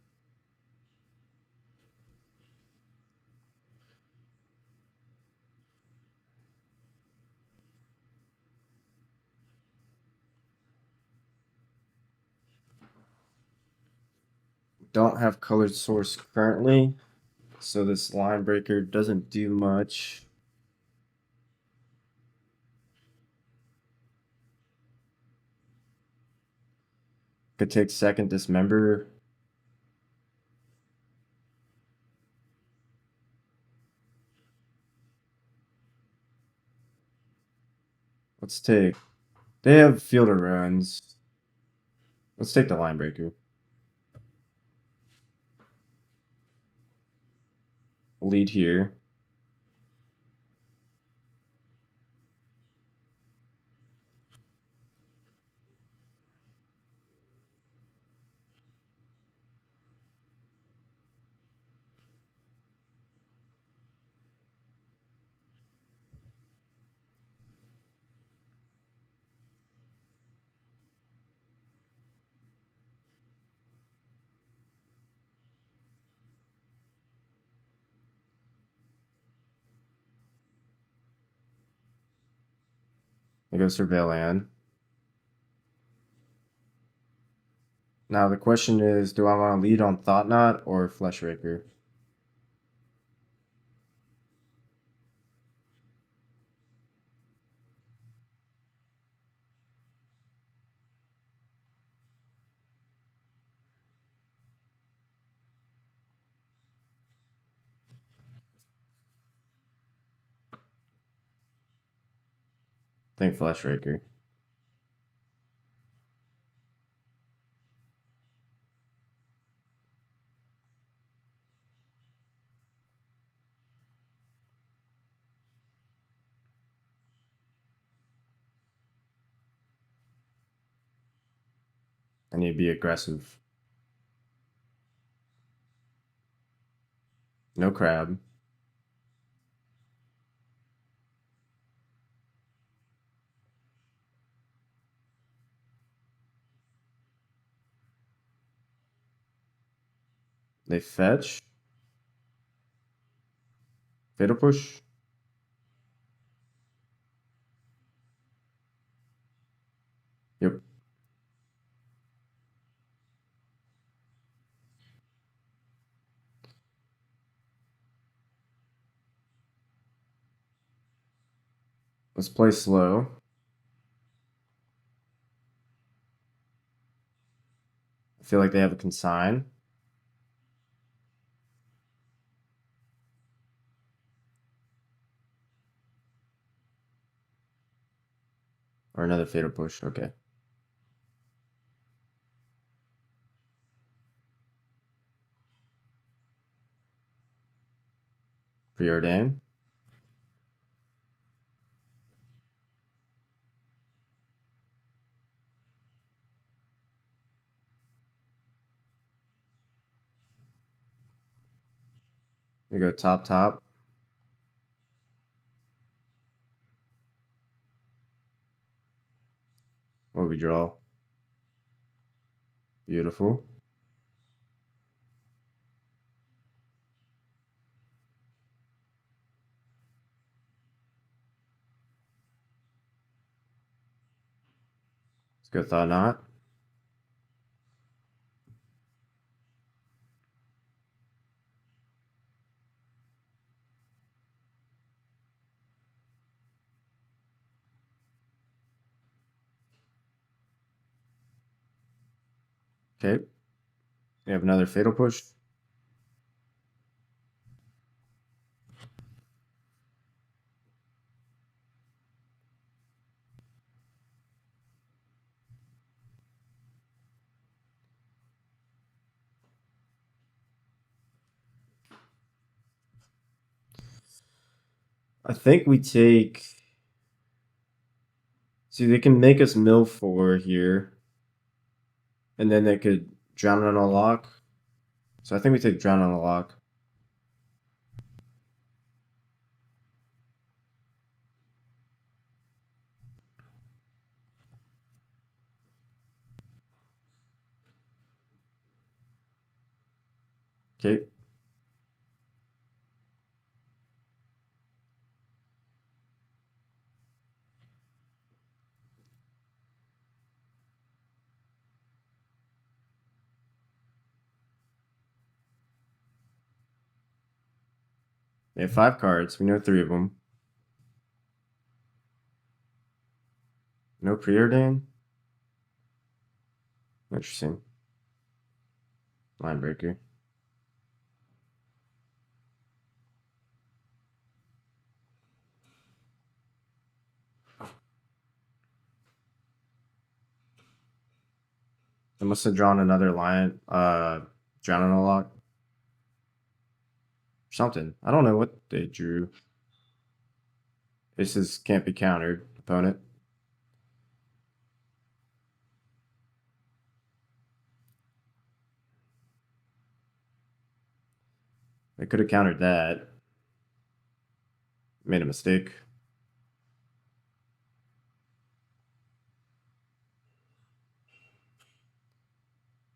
Don't have colored source currently, so this line breaker doesn't do much. Could take second dismember. Let's take. They have Field of Ruins. Let's take the line breaker. Lead here. I go Surveil Land. Now the question is, do I want to lead on Thought Knot or Flesh Raker? I think Flesh Raker. I need to be aggressive. No crab. They fetch. Fatal Push. Yep. Let's play slow. I feel like they have a consign. Or another Fatal Push. Okay. Preordain. We go top, top. What we draw? Beautiful. Let's go Thought Knot. Okay. We have another Fatal Push. I think we take. See, they can make us mill 4 here. And then they could drown on a lock. So I think we take drown on a lock. Okay. We have 5 cards. We know 3 of them. No preordain. Interesting. Line breaker. I must have drawn another line. Drowning a lock. Something. I don't know what they drew. This can't be countered, opponent. They could have countered that. Made a mistake.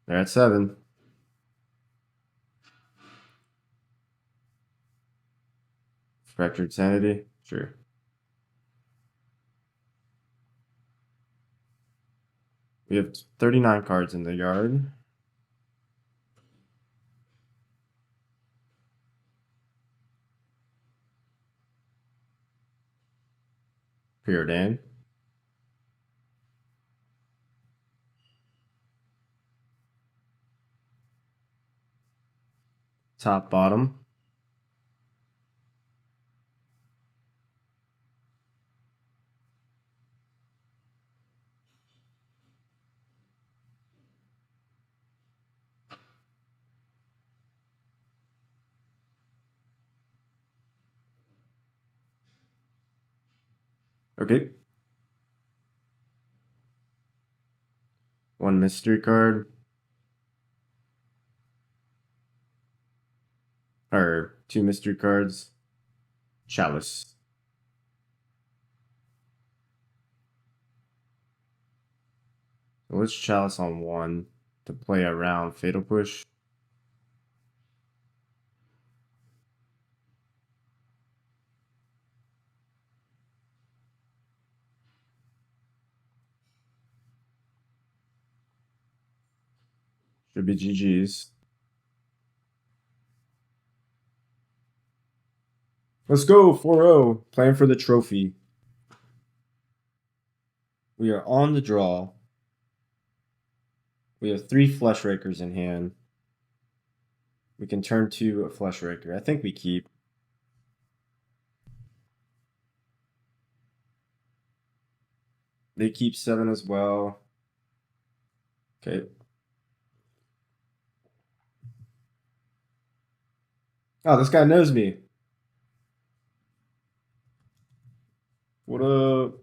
They're at 7. Fractured Sanity? Sure. We have 39 cards in the yard. Preordain. Top, bottom. Okay. 1 mystery card. Or 2 mystery cards. Chalice. So let's Chalice on 1 to play around Fatal Push. Should be GG's. Let's go, 4-0. Playing for the trophy. We are on the draw. We have 3 Flesh Rakers in hand. We can turn to a Flesh Raker. I think we keep. They keep 7 as well. Okay. Oh, this guy knows me. What up?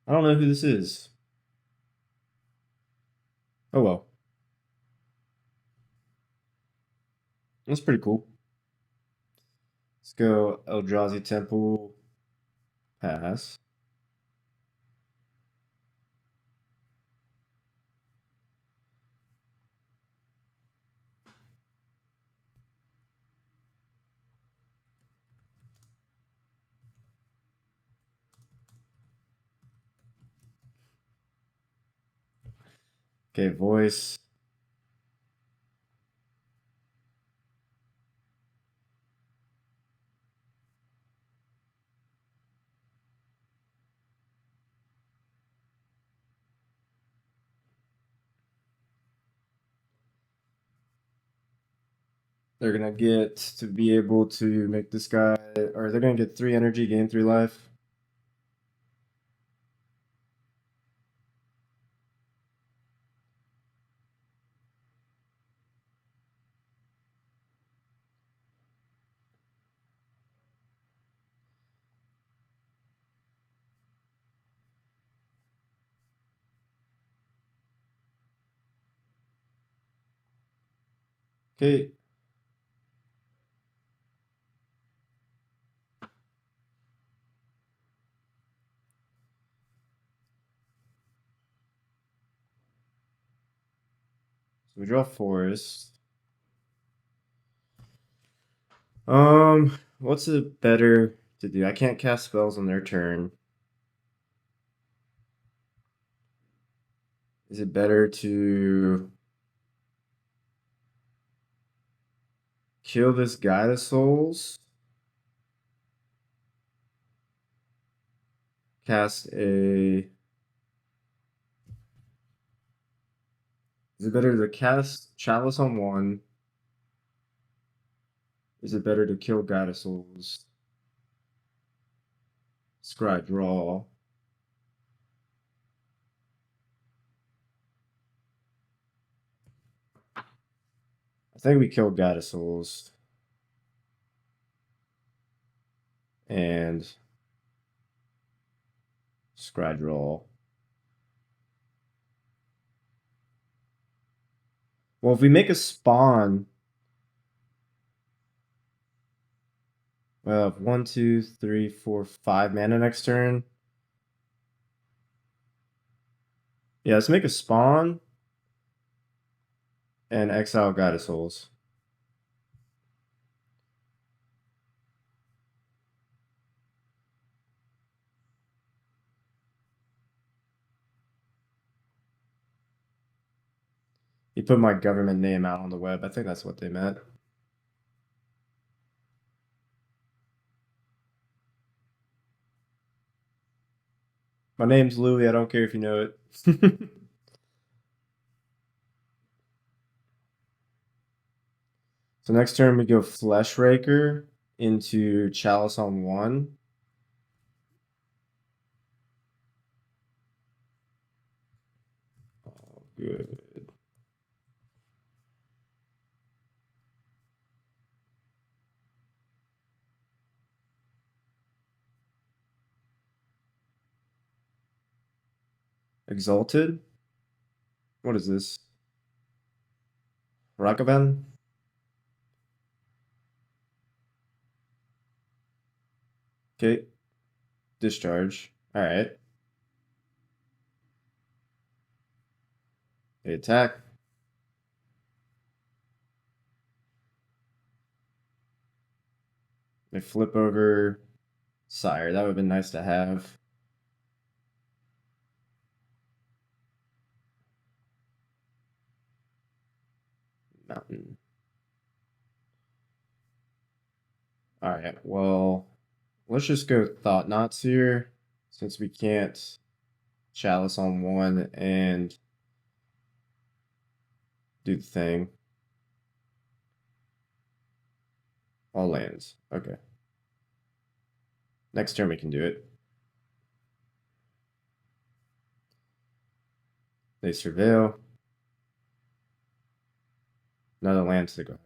I don't know who this is. Oh well. That's pretty cool. Let's go Eldrazi Temple. Pass. Okay, voice. They're gonna get to be able to make this guy, or they're gonna get 3 energy, gain 3 life. Okay. So we draw forest. What's it better to do? I can't cast spells on their turn. Is it better to kill this Guide of Souls? Cast a... Is it better to cast Chalice on one? Is it better to kill Guide of Souls? Scry draw. I think we kill God of Souls. And scry draw. Well, if we make a spawn, well, 1, 2, 3, 4, 5 mana next turn. Yeah, let's make a spawn and exile God of Souls. He put my government name out on the web. I think that's what they meant. My name's Louis. I don't care if you know it. So next turn we go Flesh Raker into Chalice on one. Oh, good. Exalted? What is this? Rakavan? Okay. Discharge. Alright. They attack. They flip over Sire. That would have been nice to have. Mountain. Alright, well, let's just go Thought Knots here, since we can't Chalice on one and do the thing. All lands. Okay. Next turn we can do it. They surveil. Another land to go.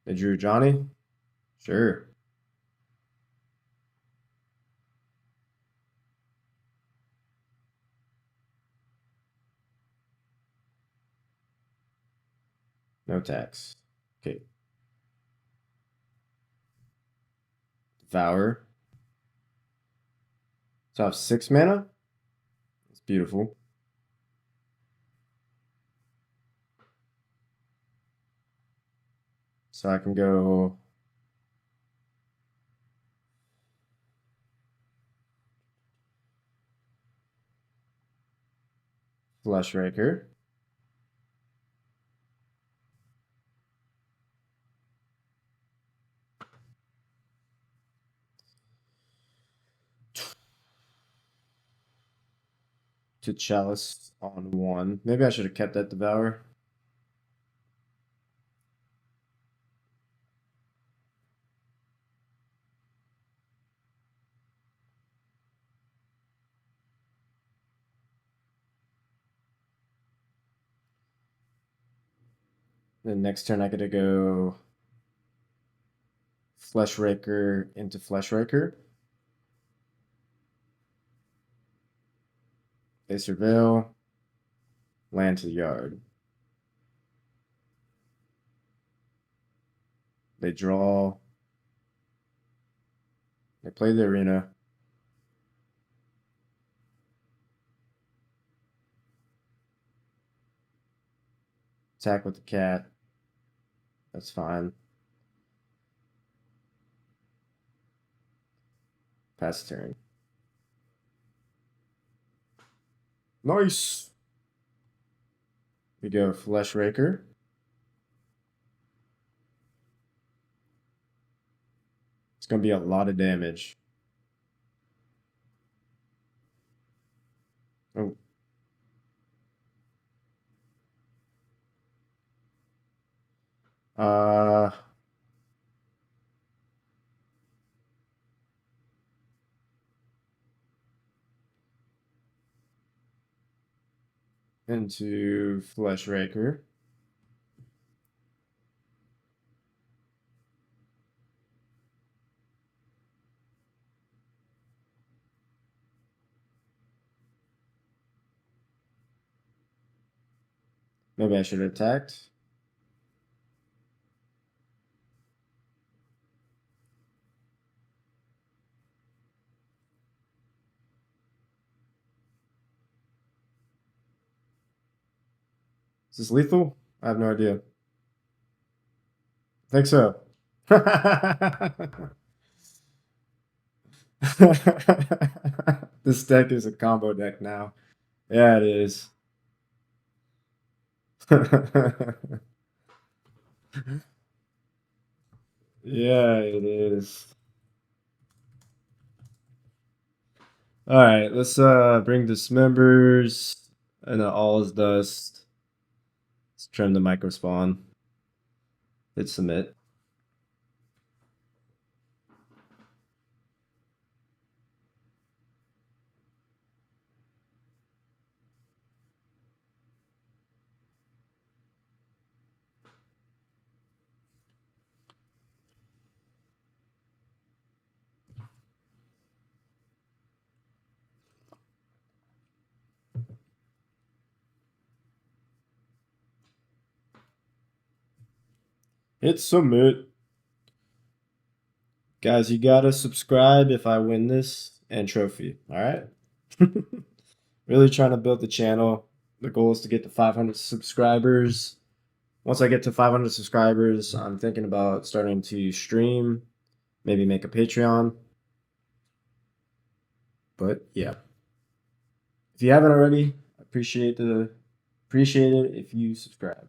They drew Johnny? Sure. No tax. Okay. Devour. So I have 6 mana? It's beautiful. So I can go Flesh Raker. To Chalice on one. Maybe I should have kept that Devour. Then next turn I gotta go Flesh Raker into Flesh Raker. They surveil. Land to the yard. They draw. They play the arena. Attack with the cat. That's fine. Pass the turn. Nice. We go Flesh Raker. It's going to be a lot of damage. Oh. Into Flesh Raker. Maybe I should have attacked. Is this lethal? I have no idea. I think so. This deck is a combo deck now. Yeah, it is. Yeah, it is. All right, let's bring dismembers and all is dust. Let's trim the micro spawn. Hit submit. Hit submit. Guys, you gotta subscribe if I win this and trophy. All right. Really trying to build the channel. The goal is to get to 500 subscribers. Once I get to 500 subscribers, I'm thinking about starting to stream, maybe make a Patreon. But yeah, if you haven't already, appreciate it if you subscribe.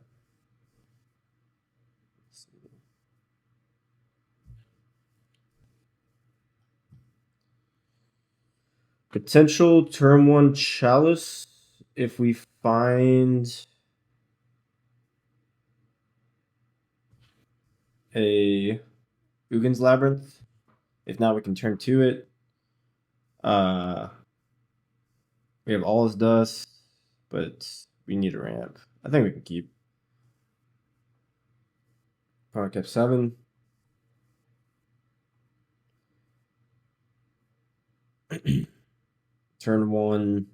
Potential turn 1 Chalice if we find a Ugin's Labyrinth. If not, we can turn 2 it. We have all his dust, but we need a ramp. I think we can keep. Power cap 7. Turn 1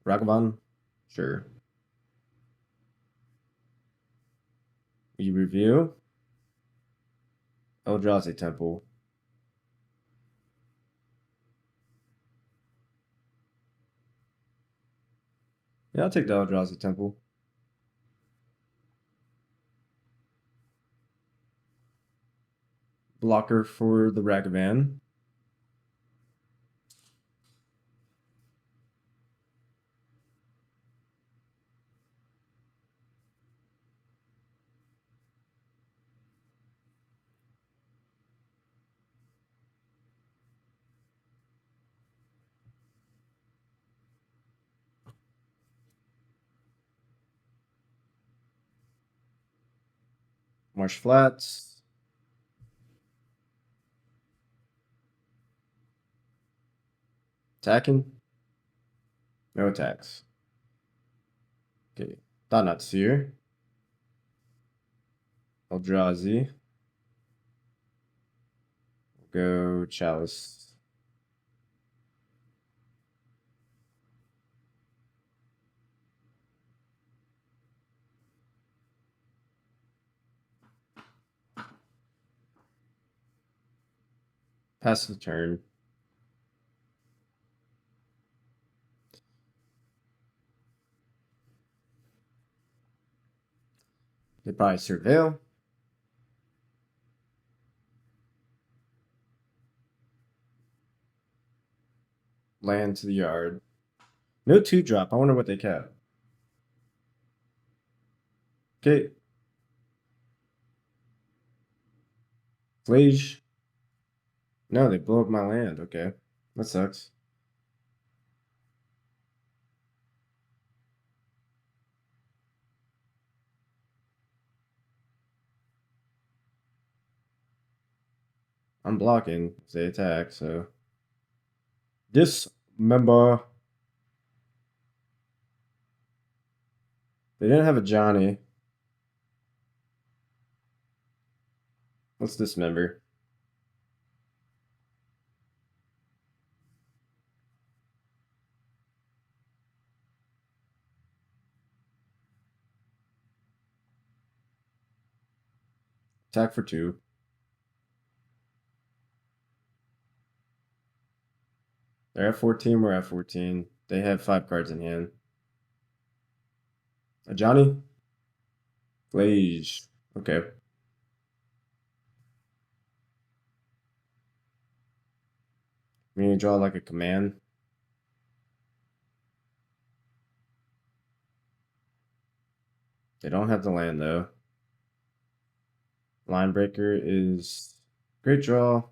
Ragavan. Sure. We review. Eldrazi Temple. Yeah, I'll take the Eldrazi Temple. Blocker for the Ragavan. Marsh Flats. Attacking. No attacks. Okay. Thought Seer. Eldrazi. Go Chalice. Pass the turn. could probably surveil. Land to the yard. No 2-drop. I wonder what they cap. Okay. Flage. No, they blow up my land. Okay. That sucks. I'm blocking if they attack, so. Dismember. They didn't have a Johnny. Let's dismember. Attack for 2. They're at 14, we're at 14. They have 5 cards in hand. A Johnny? Flage. Okay. We need to draw like a command. They don't have the land though. Line breaker is great draw.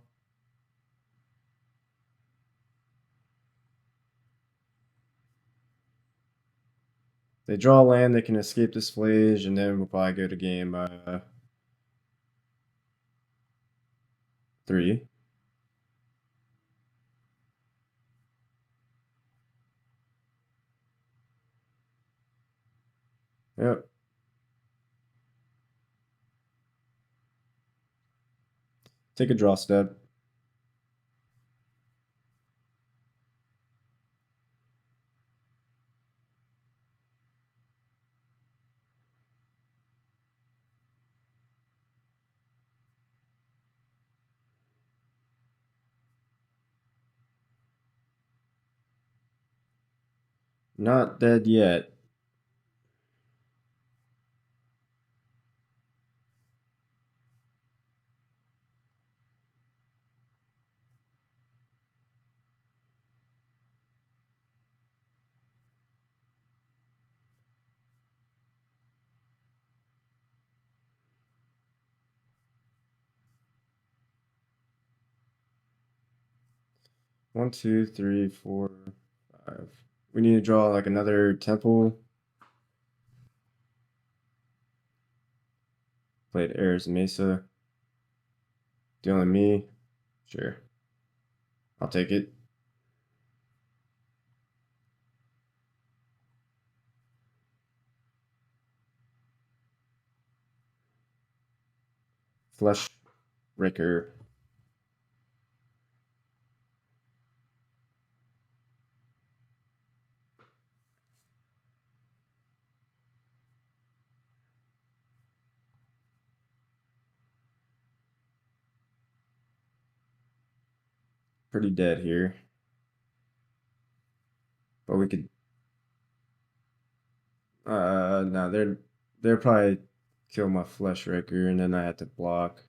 They draw land, they can escape this Flage, and then we'll probably go to game 3. Yep. Take a draw step. Not dead yet. One, two, three, four, 5. We need to draw like another temple. Played Ares Mesa. Dealing me. Sure. I'll take it. Flesh Raker. Pretty dead here. But we could no, they're probably kill my Flesh Raker and then I have to block.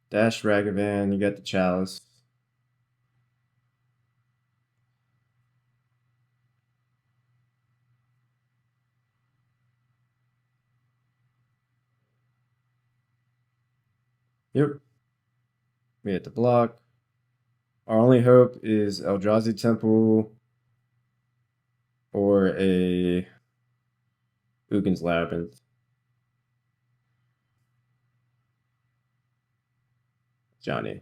Dash Ragavan, you got the Chalice. Yep. We have to block. Our only hope is Eldrazi Temple or a Ugin's Labyrinth. Johnny.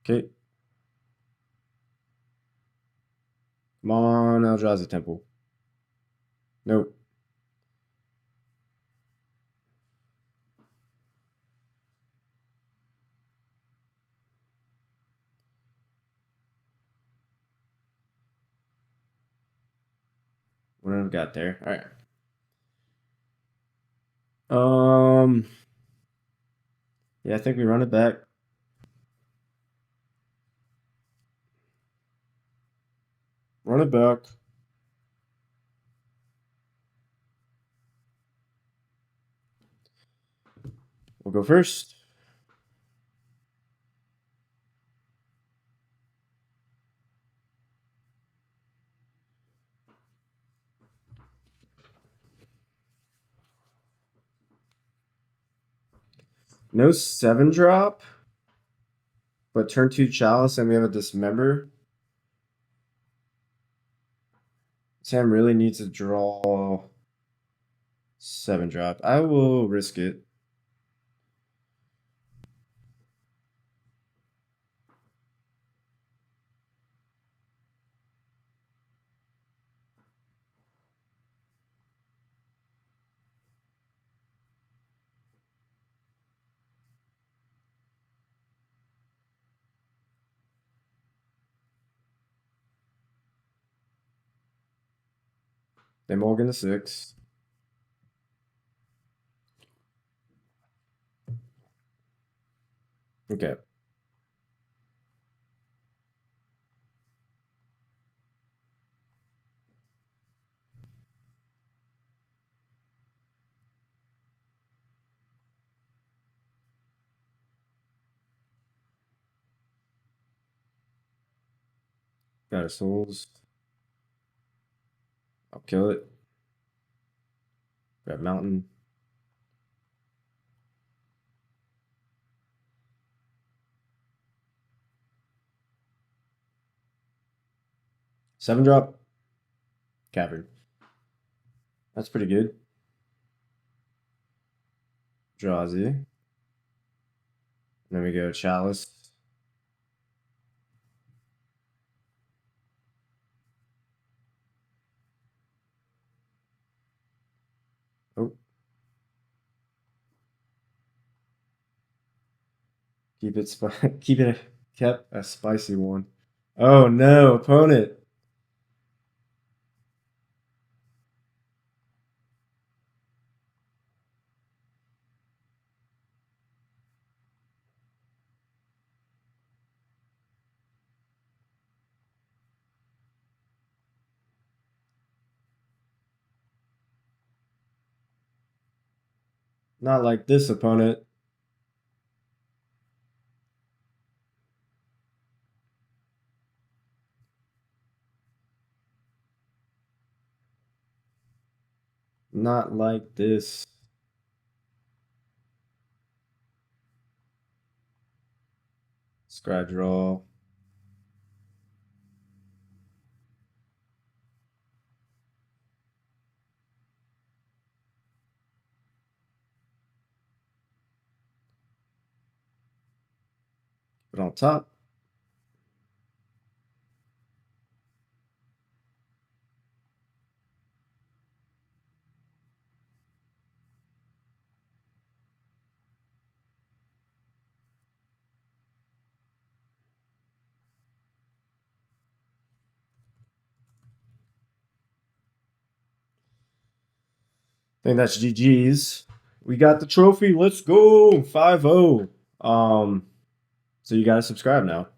Okay. Come on, Eldrazi Temple. Nope. What have I got there? All right. Yeah, I think we run it back. Run it back. We'll go first. No 7-drop, but turn 2 Chalice and we have a Dismember. Sam really needs to draw 7-drop. I will risk it. They mulligan to 6. Okay. Got our souls. I'll kill it. Grab mountain. Seven drop. Cavern. That's pretty good. Eldrazi. Then we go Chalice. Oh. Keep it kept a spicy one. Oh no, opponent. Not like this opponent. Not like this. Scry draw. Put on top. I think that's GG's. We got the trophy. Let's go. 5-0. So you gotta subscribe now.